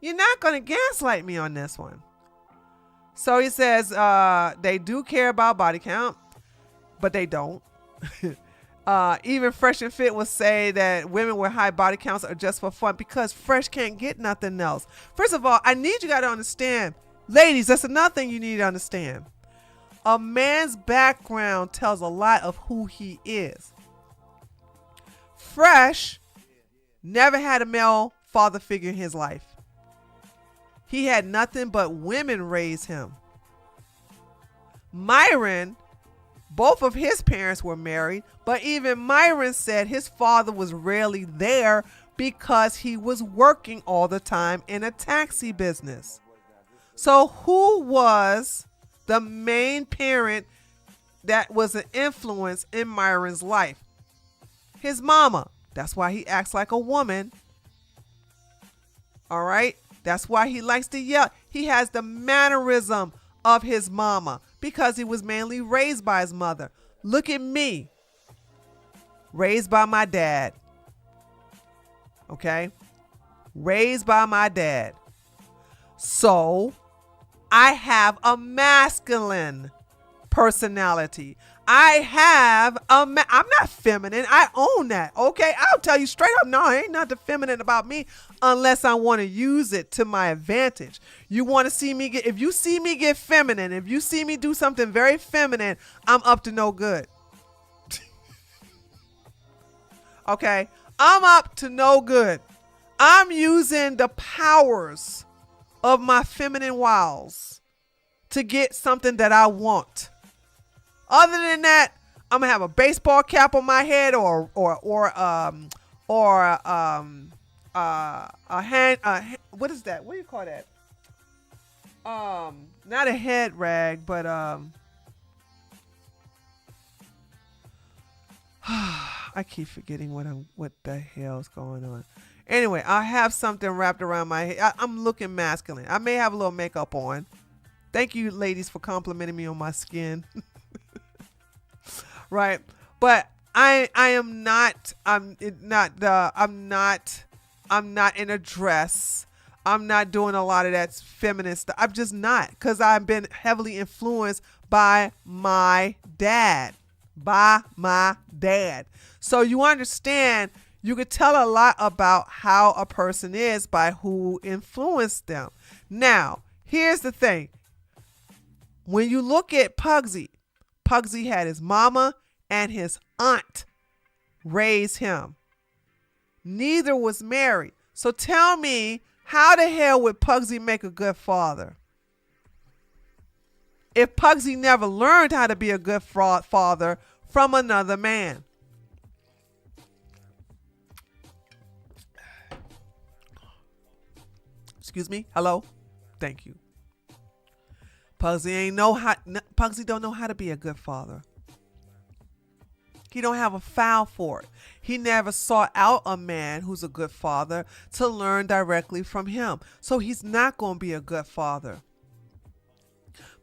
You're not going to gaslight me on this one. So he says they do care about body count, but they don't. Even Fresh and Fit will say that women with high body counts are just for fun because Fresh can't get nothing else. First of all, I need you guys to understand. Ladies, that's another thing you need to understand. A man's background tells a lot of who he is. Fresh never had a male father figure in his life. He had nothing but women raise him. Myron, both of his parents were married, but even Myron said his father was rarely there because he was working all the time in a taxi business. So who was the main parent that was an influence in Myron's life? His mama. That's why he acts like a woman. All right? That's why he likes to yell. He has the mannerism of his mama because he was mainly raised by his mother. Look at me. Raised by my dad. Okay? Raised by my dad. So I have a masculine personality. I have I'm not feminine. I own that. Okay. I'll tell you straight up. No, ain't nothing feminine about me unless I want to use it to my advantage. You want to see me if you see me get feminine, if you see me do something very feminine, I'm up to no good. Okay. I'm up to no good. I'm using the powers of my feminine wiles to get something that I want. Other than that, I'm gonna have a baseball cap on my head or a hand what is that? What do you call that? Not a head rag, but I keep forgetting what the hell's going on. Anyway, I have something wrapped around my head. I'm looking masculine. I may have a little makeup on. Thank you, ladies, for complimenting me on my skin. Right, but I'm not in a dress. I'm not doing a lot of that feminine stuff. I'm just not, because I've been heavily influenced by my dad. So you understand, you could tell a lot about how a person is by who influenced them. Now, here's the thing. When you look at Pugsy had his mama and his aunt raise him. Neither was married. So tell me, how the hell would Pugsy make a good father? If Pugsy never learned how to be a good father from another man. Excuse me? Hello? Thank you. Pugsy don't know how to be a good father. He don't have a file for it. He never sought out a man who's a good father to learn directly from him. So he's not going to be a good father.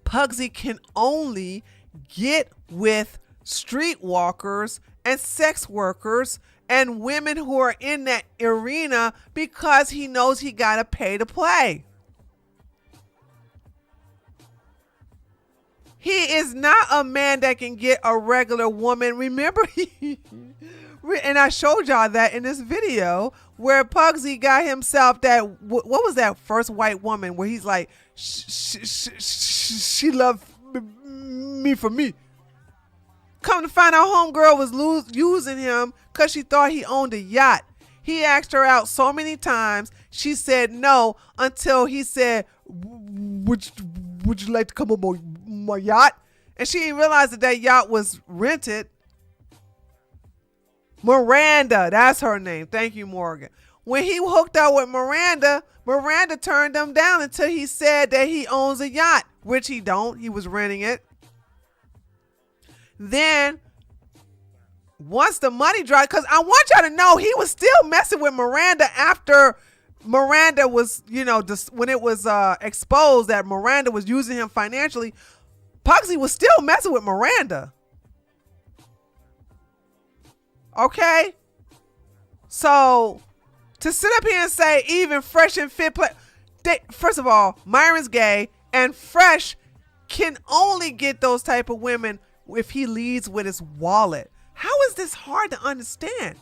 Pugsy can only get with streetwalkers and sex workers and women who are in that arena because he knows he got to pay to play. He is not a man that can get a regular woman. Remember, and I showed y'all that in this video where Pugsy got himself that, what was that first white woman where he's like, she loved me for me. Come to find out, homegirl was using him because she thought he owned a yacht. He asked her out so many times. She said no until he said, would you like to come on my yacht? And she didn't realize that yacht was rented. Miranda, that's her name. Thank you, Morgan. When he hooked up with Miranda turned him down until he said that he owns a yacht, which he don't. He was renting it. Then once the money dried, because I want y'all to know he was still messing with Miranda after Miranda was, when it was exposed that Miranda was using him financially. Pugsy was still messing with Miranda. Okay? So to sit up here and say even Fresh and Fit first of all, Myron's gay, and Fresh can only get those type of women if he leads with his wallet. How is this hard to understand?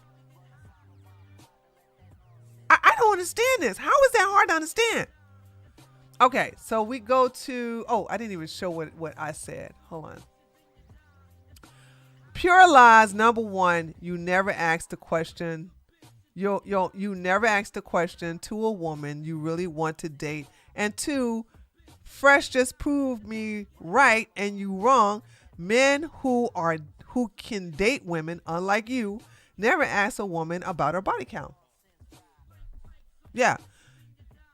I don't understand this. How is that hard to understand? Okay, so we go to, I didn't even show what I said. Hold on. Pure lies. Number one, you never ask the question. You never ask the question to a woman you really want to date. And two, Fresh just proved me right and you wrong. Men who can date women, unlike you, never ask a woman about her body count. Yeah.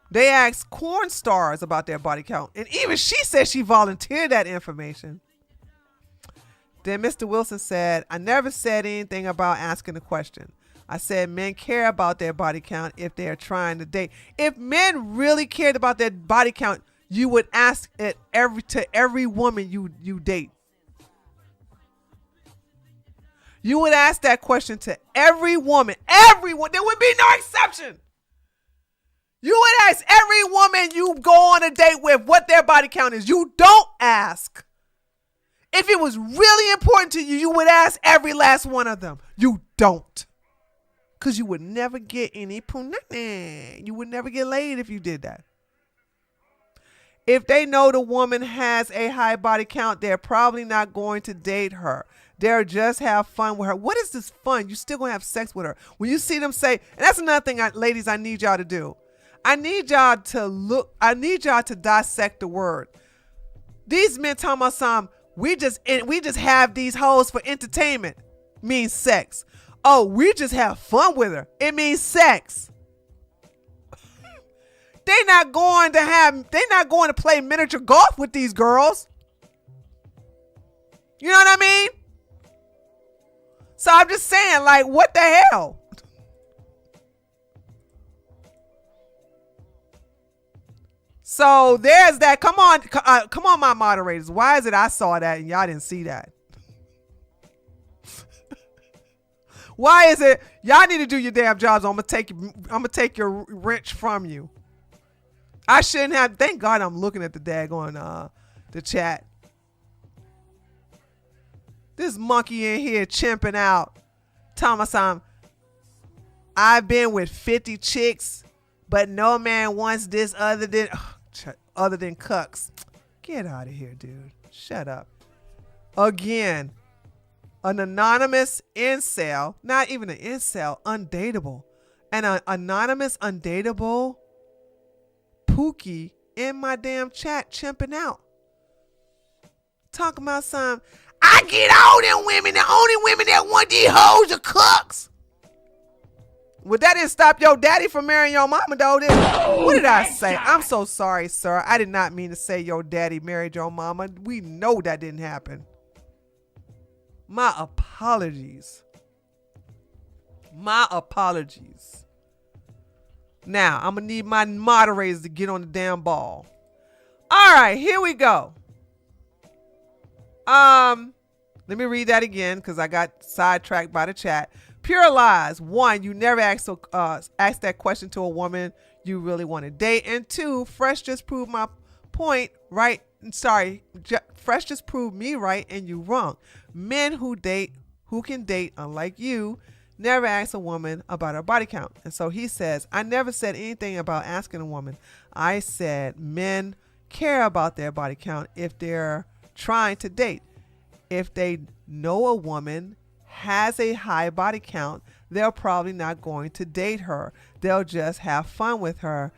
They ask corn stars about their body count. And even she said she volunteered that information. Then Mr. Wilson said, I never said anything about asking a question. I said men care about their body count if they are trying to date. If men really cared about their body count, you would ask it to every woman you date. You would ask that question to every woman. Everyone. There would be no exception. You would ask every woman you go on a date with what their body count is. You don't ask If it was really important to you, you would ask every last one of them. You don't. Because you would never get any punani. You would never get laid if you did that. If they know the woman has a high body count, they're probably not going to date her. They'll just have fun with her. What is this fun? You're still going to have sex with her. When you see them say, and that's another thing, ladies, I need y'all to do. I need y'all to dissect the word. These men talking about some, we just have these hoes for entertainment, means sex. Oh, we just have fun with her. It means sex. They're not going to play miniature golf with these girls. You know what I mean? So I'm just saying, like, what the hell? So there's that. Come on, my moderators. Why is it I saw that and y'all didn't see that? Why is it y'all need to do your damn jobs? I'm gonna take your wrench from you. I shouldn't have. Thank God I'm looking at the daggone the chat. This monkey in here chimping out. Thomas, I've been with 50 chicks, but no man wants this other than cucks. Get out of here, dude. Shut up. Again, an anonymous incel, not even an incel, undateable. An anonymous, undateable Pookie in my damn chat chimping out. Talking about some, I get all them women, the only women that want these hoes are cooks. Well, that didn't stop your daddy from marrying your mama, though. What did I say? I'm so sorry, sir. I did not mean to say your daddy married your mama. We know that didn't happen. My apologies. My apologies. Now, I'm going to need my moderators to get on the damn ball. All right, here we go. Let me read that again because I got sidetracked by the chat. Pure lies. 1, you never ask that question to a woman you really want to date. And 2, Fresh just proved my point right. Sorry, Fresh just proved me right and you wrong. Men who can date, unlike you, never ask a woman about her body count. And so he says, I never said anything about asking a woman. I said men care about their body count if they're trying to date. If they know a woman has a high body count, they're probably not going to date her. They'll just have fun with her,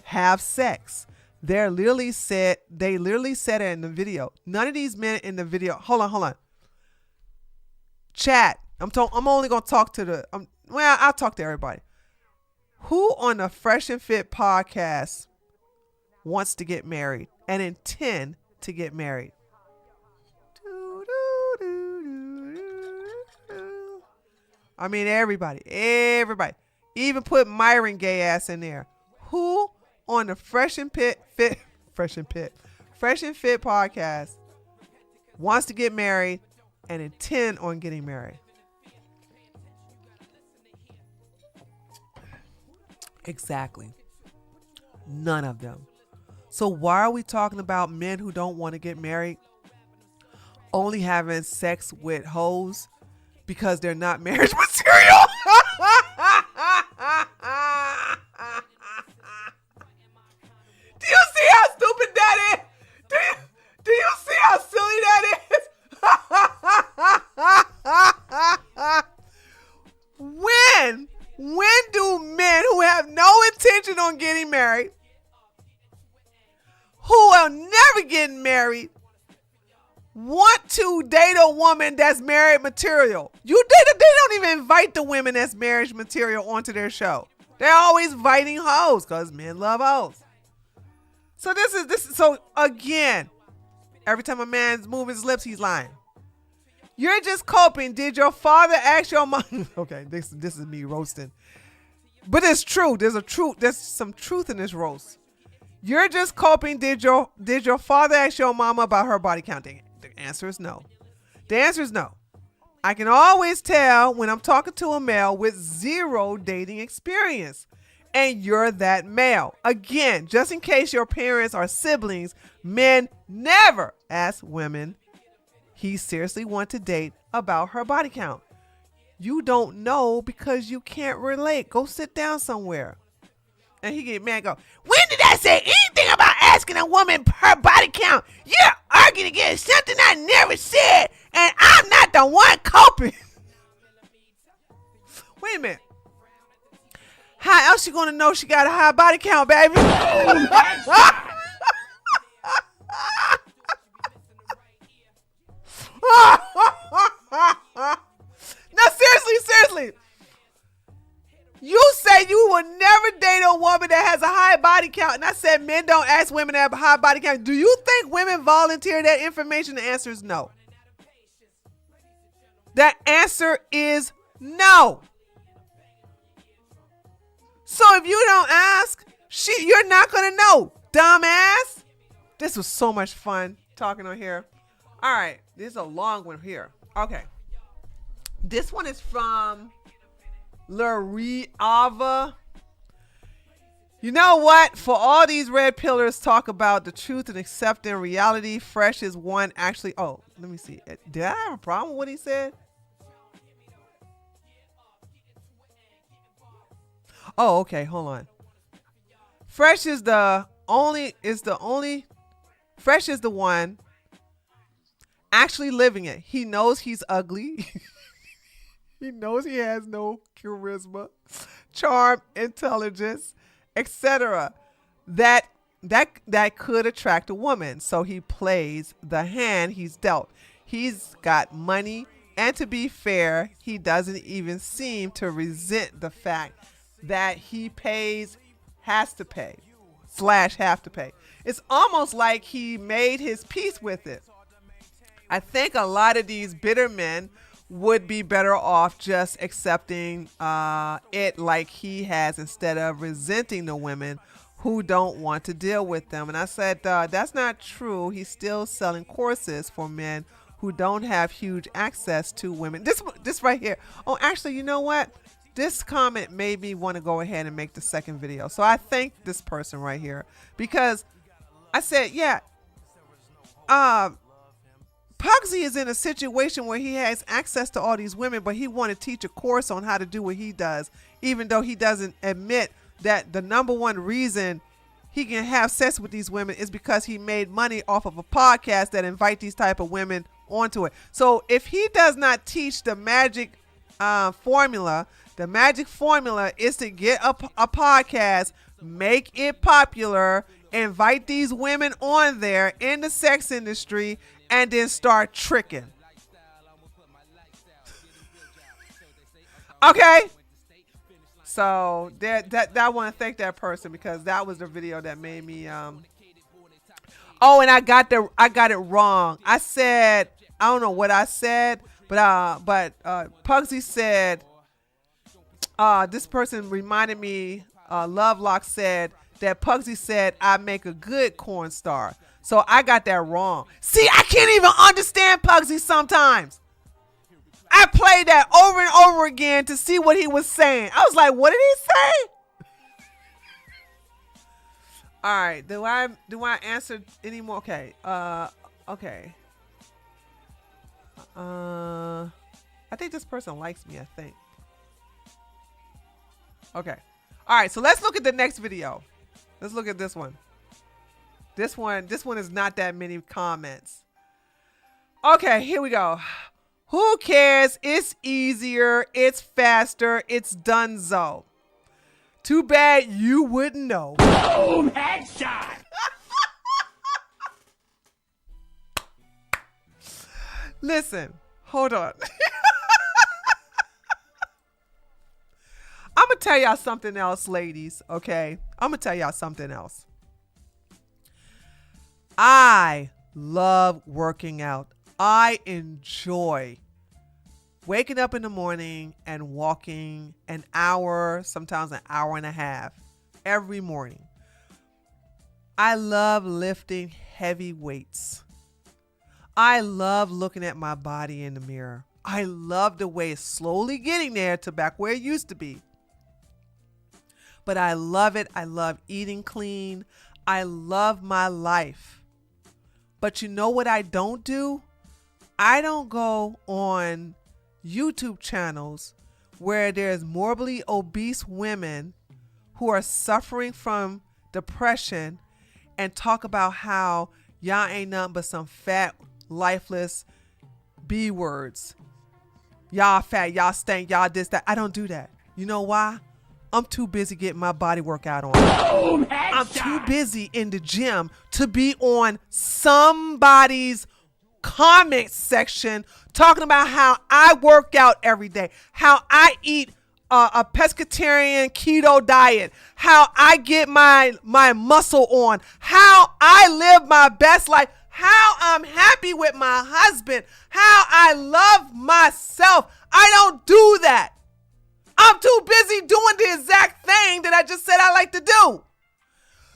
have sex. They literally said it in the video. None of these men in the video. Hold on. Chat. I'm only gonna talk to I'll talk to everybody. Who on the Fresh and Fit podcast wants to get married and intend to get married? I mean, everybody. Even put Myron gay ass in there. Who on the Fresh and Fit podcast wants to get married and intend on getting married? Exactly. None of them. So why are we talking about men who don't want to get married only having sex with hoes because they're not marriage material? Do you see how stupid that is? Do you see how silly that is? When do men who have no intention on getting married, who are never getting married, want to date a woman that's marriage material? They don't even invite the women that's marriage material onto their show. They're always inviting hoes because men love hoes. So so again, every time a man's moving his lips, he's lying. You're just coping. Did your father ask your mom? Okay, this is me roasting. But it's true. There's some truth in this roast. You're just coping. Did your father ask your mama about her body count? The answer is no. The answer is no. I can always tell when I'm talking to a male with zero dating experience. And you're that male. Again, just in case your parents are siblings, men never ask women he seriously wants to date about her body count. You don't know because you can't relate. Go sit down somewhere. And he get mad and go, when did I say anything about asking a woman her body count? You're arguing against something I never said, and I'm not the one culprit. Wait a minute. How else you gonna know she got a high body count, baby? No, seriously. You say you will never date a woman that has a high body count, and I said men don't ask women that have a high body count. Do you think women volunteer that information? The answer is no. That answer is no. So if you don't ask, you're not gonna know, dumbass. This was so much fun talking on here. All right, this is a long one here. Okay, this one is from Lariava. You know what? For all these red pillars talk about the truth and accepting reality, Fresh is one actually. Oh, let me see. Did I have a problem with what he said? Oh, okay. Hold on. Fresh is the only. Fresh is the one actually living it. He knows he's ugly. He knows he has no charisma, charm, intelligence, etc. That could attract a woman. So he plays the hand he's dealt. He's got money, and to be fair, he doesn't even seem to resent the fact that he have to pay. It's almost like he made his peace with it. I think a lot of these bitter men would be better off just accepting it like he has, instead of resenting the women who don't want to deal with them. And I said, that's not true. He's still selling courses for men who don't have huge access to women. This right here. Oh, actually, you know what? This comment made me want to go ahead and make the second video. So I thank this person right here, because I said, yeah, Pugsy is in a situation where he has access to all these women, but he want to teach a course on how to do what he does, even though he doesn't admit that the number one reason he can have sex with these women is because he made money off of a podcast that invite these type of women onto it. So if he does not teach the magic formula, the magic formula is to get a podcast, make it popular, invite these women on there in the sex industry, and then start tricking. Okay? So that I want to thank that person, because that was the video that made me Oh, and I got it wrong. I said, I don't know what I said, but Pugsy said, this person reminded me, Lovelock said that Pugsy said I make a good corn star. So I got that wrong. See, I can't even understand Pugsy sometimes. I played that over and over again to see what he was saying. I was like, what did he say? All right, do I answer any more? Okay. Okay. I think this person likes me, I think. Okay. All right, so let's look at the next video. Let's look at this one. This one is not that many comments. Okay, here we go. Who cares? It's easier. It's faster. It's donezo. Too bad you wouldn't know. Boom! Headshot! Listen, hold on. I'm going to tell y'all something else, ladies, okay? I'm going to tell y'all something else. I love working out. I enjoy waking up in the morning and walking an hour, sometimes an hour and a half every morning. I love lifting heavy weights. I love looking at my body in the mirror. I love the way it's slowly getting there to back where it used to be. But I love it. I love eating clean. I love my life. But you know what I don't do? I don't go on YouTube channels where there's morbidly obese women who are suffering from depression and talk about how y'all ain't nothing but some fat, lifeless B words. Y'all fat, y'all stink, y'all this, that. I don't do that. You know why? I'm too busy getting my body workout on. Boom, I'm too headshot. busy in the gym to be on somebody's comment section talking about how I work out every day, how I eat a pescatarian keto diet, how I get my muscle on, how I live my best life, how I'm happy with my husband, how I love myself. I don't do that. I'm too busy doing the exact thing that I just said I like to do.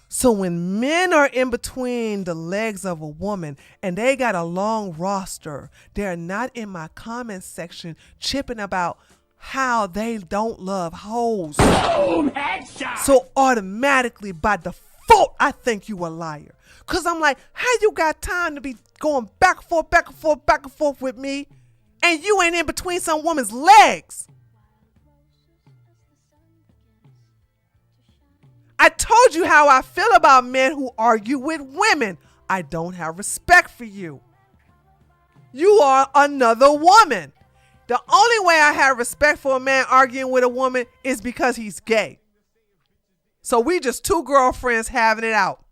So when men are in between the legs of a woman and they got a long roster, they're not in my comment section chipping about how they don't love hoes. Boom, headshot. So automatically, by default, I think you a liar. Because I'm like, how you got time to be going back and forth, back and forth, back and forth with me, and you ain't in between some woman's legs? I told you how I feel about men who argue with women. I don't have respect for you. You are another woman. The only way I have respect for a man arguing with a woman is because he's gay. So we just two girlfriends having it out.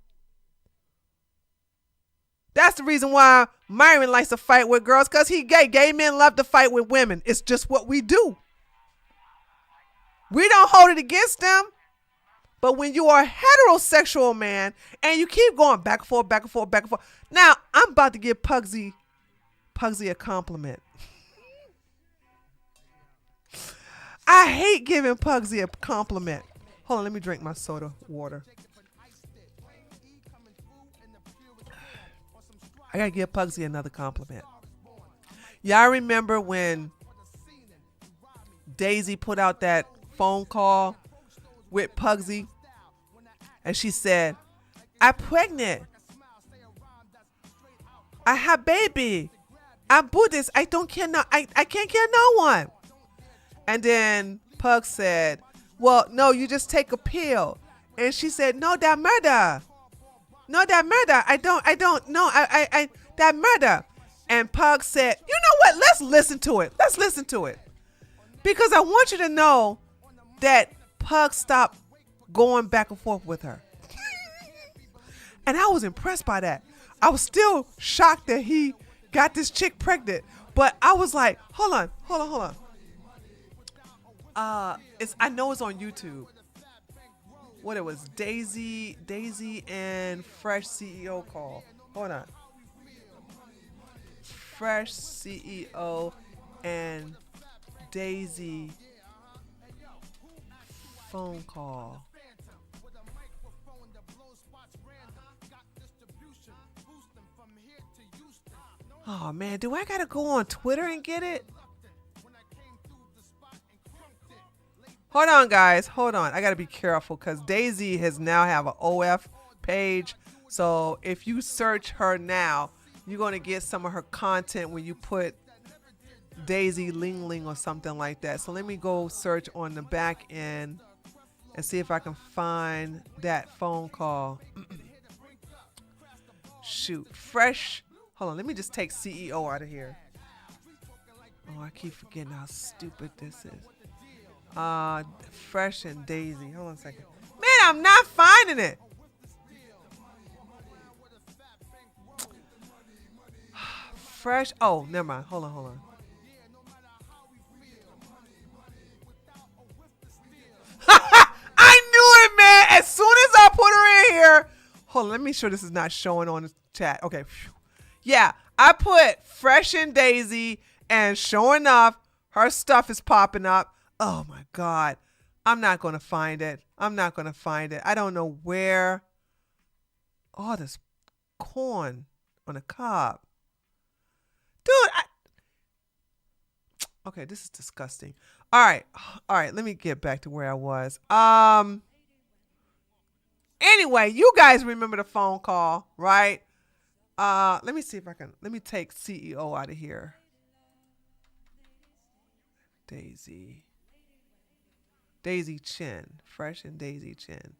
That's the reason why Myron likes to fight with girls, because he gay. Gay men love to fight with women. It's just what we do. We don't hold it against them. But when you are a heterosexual man and you keep going back and forth, back and forth, back and forth. Now, I'm about to give Pugsy a compliment. I hate giving Pugsy a compliment. Hold on, let me drink my soda water. I gotta give Pugsy another compliment. Y'all remember when Daisy put out that phone call with Pugsy? And she said, I'm pregnant. I have baby. I'm Buddhist. I don't care no, I can't kill no one. And then Pug said, well, no, you just take a pill. And she said, no, that murder. No, that murder. I don't, no, I that murder. And Pug said, you know what? Let's listen to it. Let's listen to it. Because I want you to know that Pug stopped going back and forth with her. And I was impressed by that. I was still shocked that he got this chick pregnant. But I was like, hold on. I know it's on YouTube. What it was, Daisy and Fresh CEO call. Hold on. Fresh CEO and Daisy phone call. Oh man, do I gotta go on Twitter and get it? Hold on, guys. Hold on. I gotta be careful because Daisy has now have an OF page. So if you search her now, you're gonna get some of her content when you put Daisy Ling Ling or something like that. So let me go search on the back end and see if I can find that phone call. Shoot, Fresh. Hold on, let me just take CEO out of here. Oh, I keep forgetting how stupid this is. Fresh and Daisy. Hold on a second. Man, I'm not finding it. Fresh. Oh, never mind. Hold on. I knew it, man. As soon as I put her in here. Hold on. Let me make sure this is not showing on the chat. Okay. Yeah, I put Fresh and Daisy, and sure enough, her stuff is popping up. Oh my God. I'm not going to find it. I don't know where. Oh, this corn on a cob. Dude, okay, this is disgusting. All right, let me get back to where I was. Anyway, you guys remember the phone call, right? Let me see if I can. Let me take CEO out of here. Daisy Chin, Fresh and Daisy Chin.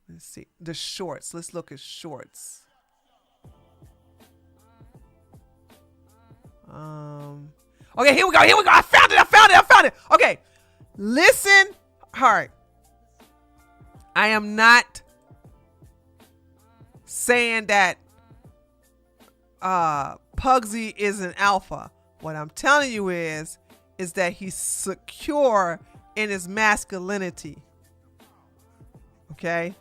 Let's see the shorts. Let's look at shorts. Okay, here we go. I found it. Okay, listen. All right. I am not saying that Pugsy is an alpha. What I'm telling you is that he's secure in his masculinity. Okay?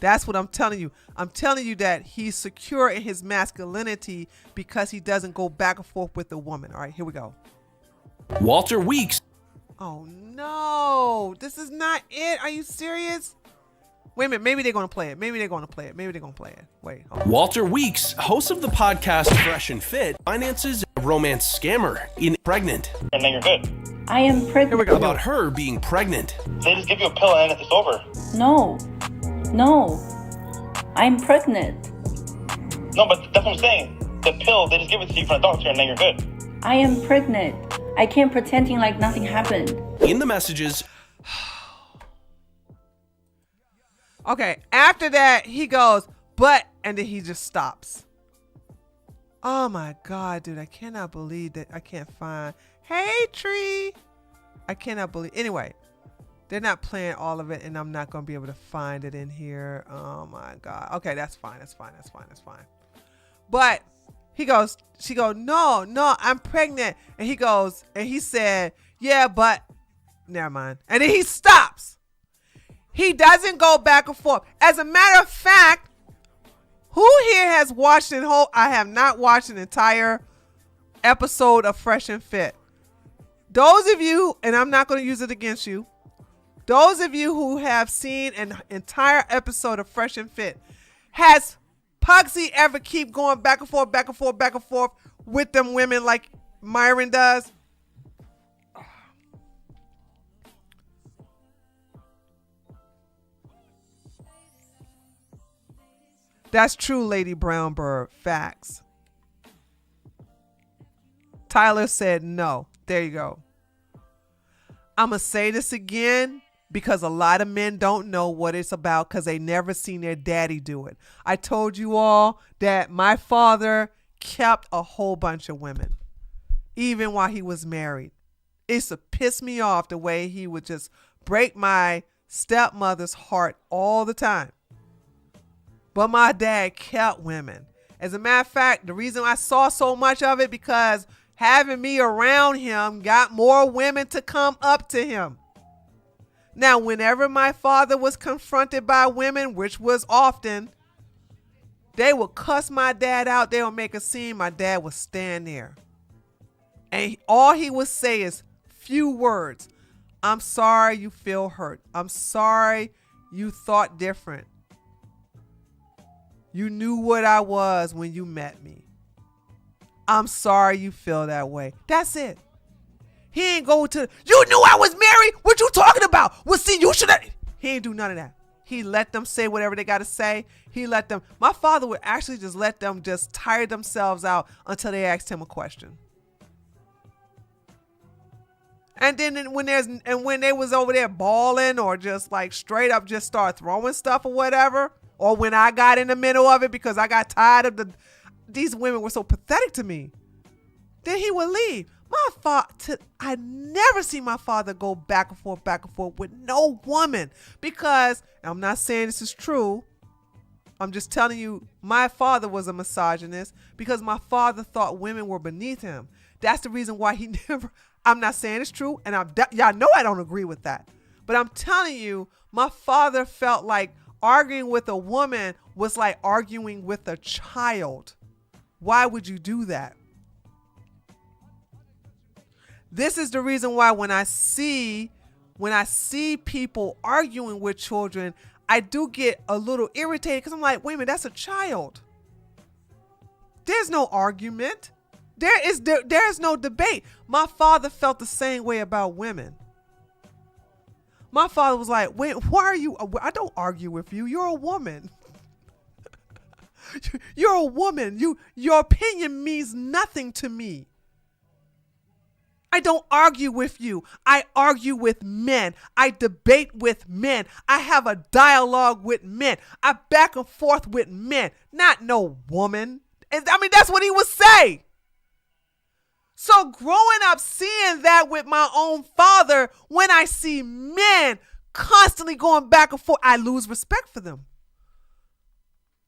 That's what I'm telling you. I'm telling you that he's secure in his masculinity because he doesn't go back and forth with a woman. All right, here we go. Walter Weeks. Oh no, this is not it. Are you serious? Wait a minute, maybe they're going to play it. Wait, hold on. Walter Weeks, host of the podcast Fresh and Fit, finances a romance scammer in pregnant. And then you're good. I am Here we pregnant. go. About her being pregnant. They just give you a pill and then it's over. No. I'm pregnant. No, but that's what I'm saying. The pill, they just give it to you from the doctor and then you're good. I am pregnant. I can't pretending like nothing happened. In the messages, Okay, after that, he goes, and then he just stops. Oh my God, dude, I cannot believe that I can't find. Hey, Tree. I cannot believe. Anyway, they're not playing all of it, and I'm not going to be able to find it in here. Oh my God. Okay, that's fine. But she goes, no, I'm pregnant. And he said, yeah, but never mind. And then he stops. He doesn't go back and forth. As a matter of fact, who here has watched it whole? I have not watched an entire episode of Fresh and Fit. Those of you, and I'm not going to use it against you, those of you who have seen an entire episode of Fresh and Fit, has Pugsy ever keep going back and forth with them women like Myron does? That's true, Lady Brownbird. Facts. Tyler said no. There you go. I'm going to say this again because a lot of men don't know what it's about because they never seen their daddy do it. I told you all that my father kept a whole bunch of women, even while he was married. It used to piss me off the way he would just break my stepmother's heart all the time. But my dad kept women. As a matter of fact, the reason I saw so much of it because having me around him got more women to come up to him. Now, whenever my father was confronted by women, which was often, they would cuss my dad out. They would make a scene. My dad would stand there. And all he would say is few words. I'm sorry you feel hurt. I'm sorry you thought different. You knew what I was when you met me. I'm sorry you feel that way. That's it. He ain't go to, you knew I was married? What you talking about? Well, see, you should have. He ain't do none of that. He let them say whatever they got to say. He let them. My father would actually just let them just tire themselves out until they asked him a question. And then when they was over there bawling or just like straight up just start throwing stuff or whatever, or when I got in the middle of it because I got tired of these women were so pathetic to me, then he would leave. I never see my father go back and forth with no woman because, and I'm not saying this is true, I'm just telling you my father was a misogynist because my father thought women were beneath him. That's the reason why he never, I'm not saying it's true, and y'all know I don't agree with that, but I'm telling you my father felt like arguing with a woman was like arguing with a child. Why would you do that? This is the reason why when I see people arguing with children, I do get a little irritated because I'm like, wait a minute, that's a child. There's no argument. There's no debate. My father felt the same way about women. My father was like, wait, why are you? I don't argue with you. You're a woman. You're a woman. Your opinion means nothing to me. I don't argue with you. I argue with men. I debate with men. I have a dialogue with men. I back and forth with men, not no woman. I mean, that's what he would say. So growing up seeing that with my own father, when I see men constantly going back and forth, I lose respect for them.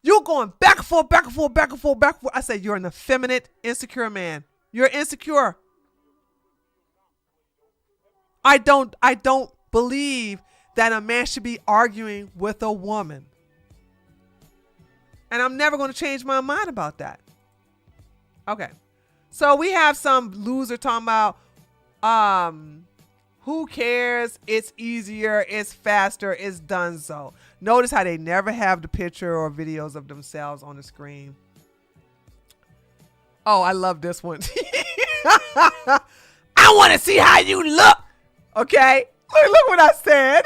You're going back and forth, back and forth, back and forth, back and forth. I say, you're an effeminate, insecure man. You're insecure. I don't believe that a man should be arguing with a woman. And I'm never going to change my mind about that. Okay. So we have some loser talking about who cares? It's easier, it's faster, it's done so. Notice how they never have the picture or videos of themselves on the screen. Oh, I love this one. I want to see how you look. Okay, look what I said.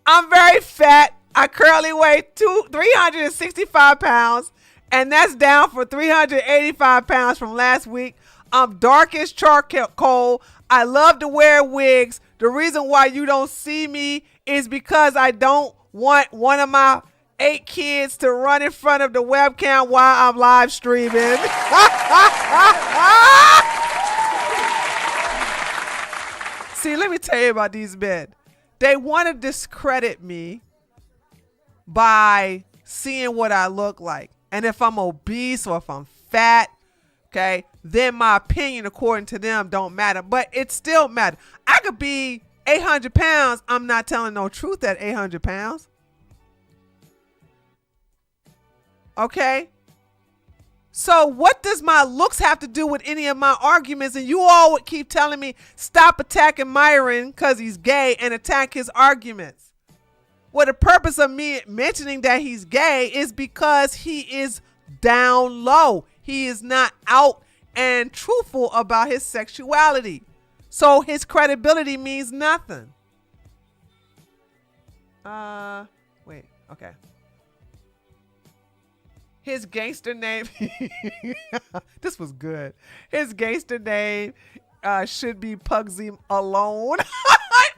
I'm very fat. I currently weigh 365 pounds, and that's down for 385 pounds from last week. I'm dark as charcoal. I love to wear wigs. The reason why you don't see me is because I don't want one of my 8 kids to run in front of the webcam while I'm live streaming. See, let me tell you about these men. They want to discredit me by seeing what I look like. And if I'm obese or if I'm fat, okay, then my opinion according to them don't matter. But it still matters. I could be 800 pounds. I'm not telling no truth at 800 pounds. Okay? So what does my looks have to do with any of my arguments? And you all would keep telling me, stop attacking Myron because he's gay and attack his arguments. Well, the purpose of me mentioning that he's gay is because he is down low. He is not out and truthful about his sexuality. So his credibility means nothing. Wait, okay. His gangster name, this was good. His gangster name should be Pugsy Malone. I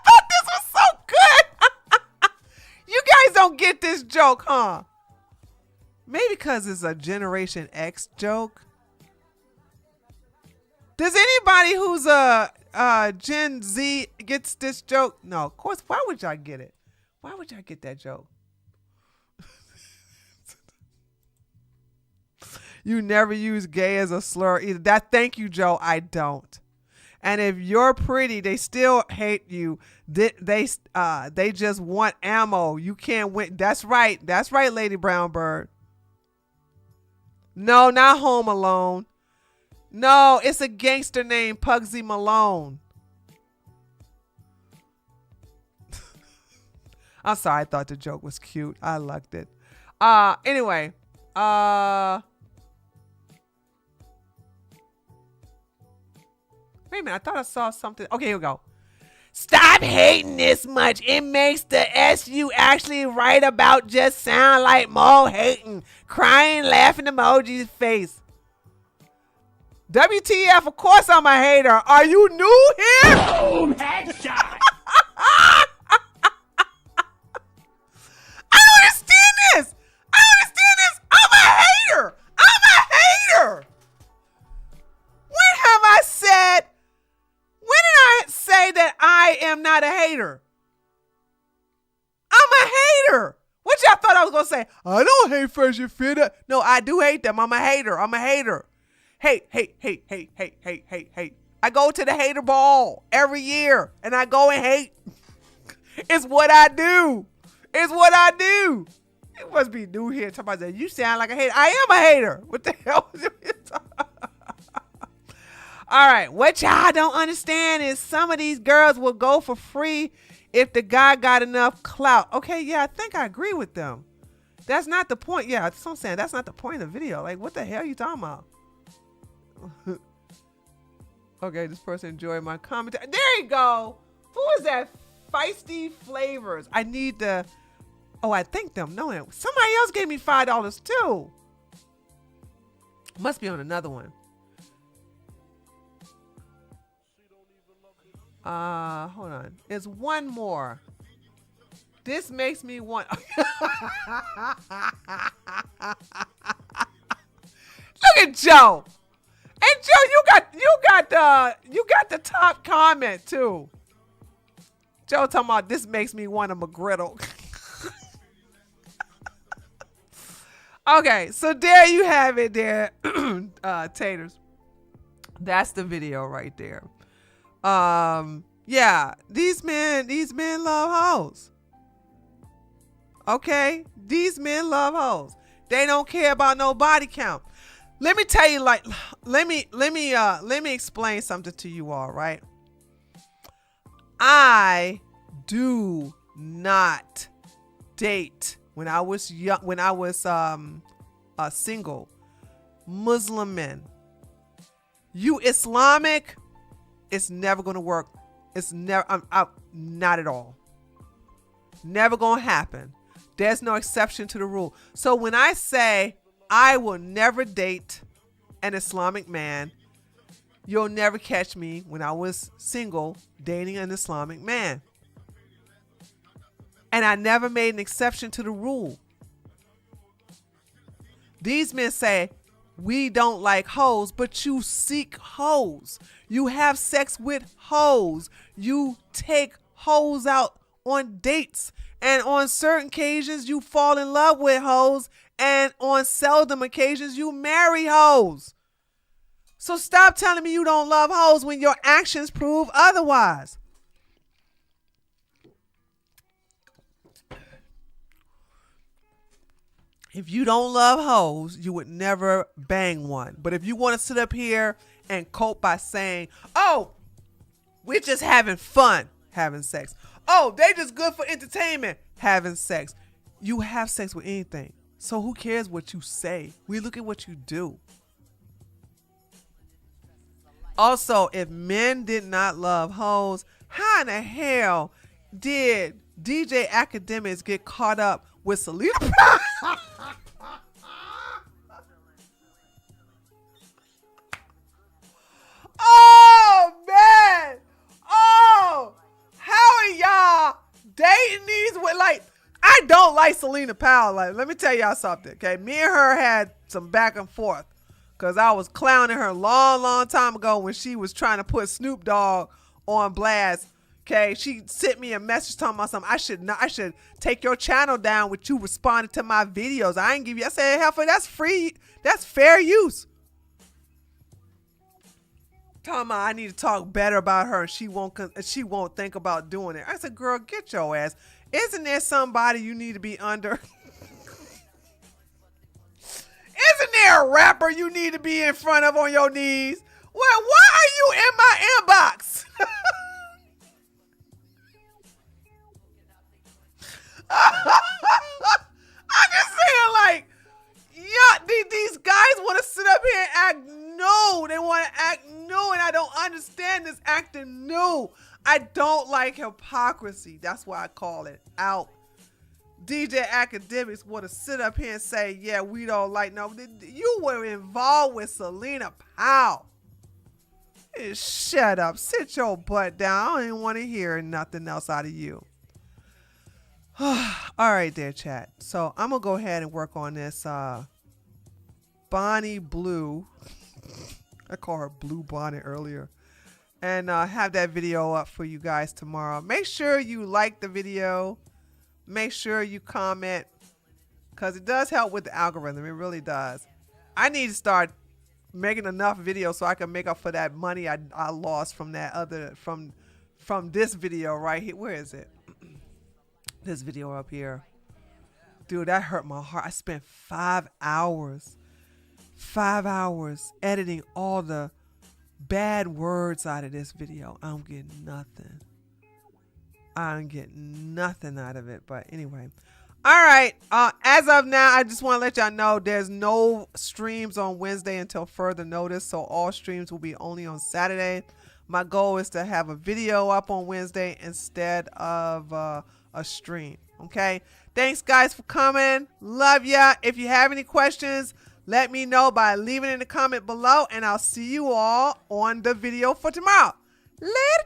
thought this was so good. You guys don't get this joke, huh? Maybe because it's a Generation X joke. Does anybody who's a Gen Z gets this joke? No, of course. Why would y'all get it? Why would y'all get that joke? You never use gay as a slur either. Thank you, Joe. I don't. And if you're pretty, they still hate you. They just want ammo. You can't win. That's right. That's right, Lady Brownbird. No, not Home Alone. No, it's a gangster named Pugsy Malone. I'm sorry. I thought the joke was cute. I liked it. Anyway. Wait a minute, I thought I saw something. Okay, here we go. Stop hating this much. It makes the SU actually write about just sound like more hating, crying, laughing emojis face. WTF, of course I'm a hater. Are you new here? Boom, headshot. I don't understand this. I don't understand this. I'm a hater. I'm a hater. When have I said... When did I say that I am not a hater? I'm a hater. What y'all thought I was going to say? I don't hate Fresh and Fit. No, I do hate them. I'm a hater. I'm a hater. Hate. I go to the hater ball every year and I go and hate. It's what I do. It's what I do. It must be new here. Somebody said, you sound like a hater. I am a hater. What the hell was you talking about? All right, what y'all don't understand is some of these girls will go for free if the guy got enough clout. Okay, yeah, I think I agree with them. That's not the point. Yeah, that's what I'm saying. That's not the point of the video. Like, what the hell are you talking about? Okay, this person enjoyed my commentary. There you go. Who is that? Feisty Flavors. I need to Oh, I thanked them. No, somebody else gave me $5 too. Must be on another one. Hold on. There's one more. This makes me want. Look at Joe. And Joe, you got the top comment too. Joe talking about this makes me want a McGriddle. Okay, so there you have it there, taters. That's the video right there. Yeah, these men love hoes. Okay, these men love hoes. They don't care about no body count. Let me tell you, like, let me explain something to you all, right? I do not date when I was young, when I was single, Muslim men. You Islamic, it's never gonna work. It's never, not at all. Never gonna happen. There's no exception to the rule. So when I say I will never date an Islamic man, you'll never catch me when I was single dating an Islamic man. And I never made an exception to the rule. These men say, we don't like hoes, but you seek hoes. You have sex with hoes. You take hoes out on dates. And on certain occasions, you fall in love with hoes. And on seldom occasions, you marry hoes. So stop telling me you don't love hoes when your actions prove otherwise. If you don't love hoes, you would never bang one. But if you want to sit up here and cope by saying, oh, we're just having fun having sex. Oh, they just good for entertainment having sex. You have sex with anything. So who cares what you say? We look at what you do. Also, if men did not love hoes, how in the hell did DJ Academics get caught up with Selena? Oh, man. Oh, how are y'all dating these with, like, I don't like Selena Powell. Like, let me tell y'all something, okay? Me and her had some back and forth because I was clowning her long time ago when she was trying to put Snoop Dogg on blast. Okay, she sent me a message talking about something. I should take your channel down with you responding to my videos. I ain't give you. I said, Heifer, that's free. That's fair use. Talking about I need to talk better about her, and she won't think about doing it. I said, girl, get your ass. Isn't there somebody you need to be under? Isn't there a rapper you need to be in front of on your knees? Well, why are you in my inbox? I'm just saying, like, yeah, these guys want to sit up here and act new. They want to act new, and I don't understand this acting new. I don't like hypocrisy. That's why I call it out. DJ Academics want to sit up here and say, yeah, we don't like, no, you were involved with Selena Powell. Shut up. Sit your butt down. I don't even want to hear nothing else out of you. All right there, chat. So I'm going to go ahead and work on this Bonnie Blue. I call her Blue Bonnet earlier. And have that video up for you guys tomorrow. Make sure you like the video. Make sure you comment. Because it does help with the algorithm. It really does. I need to start making enough videos so I can make up for that money I lost from that other, from this video right here. Where is it? This video up here. Dude, that hurt my heart. I spent 5 hours editing all the bad words out of this video. I don't get nothing. I don't get nothing out of it. But anyway. All right. As of now, I just want to let y'all know there's no streams on Wednesday until further notice. So all streams will be only on Saturday. My goal is to have a video up on Wednesday instead of a stream. Okay. Thanks, guys, for coming. Love ya. If you have any questions, let me know by leaving in the comment below, and I'll see you all on the video for tomorrow. Later.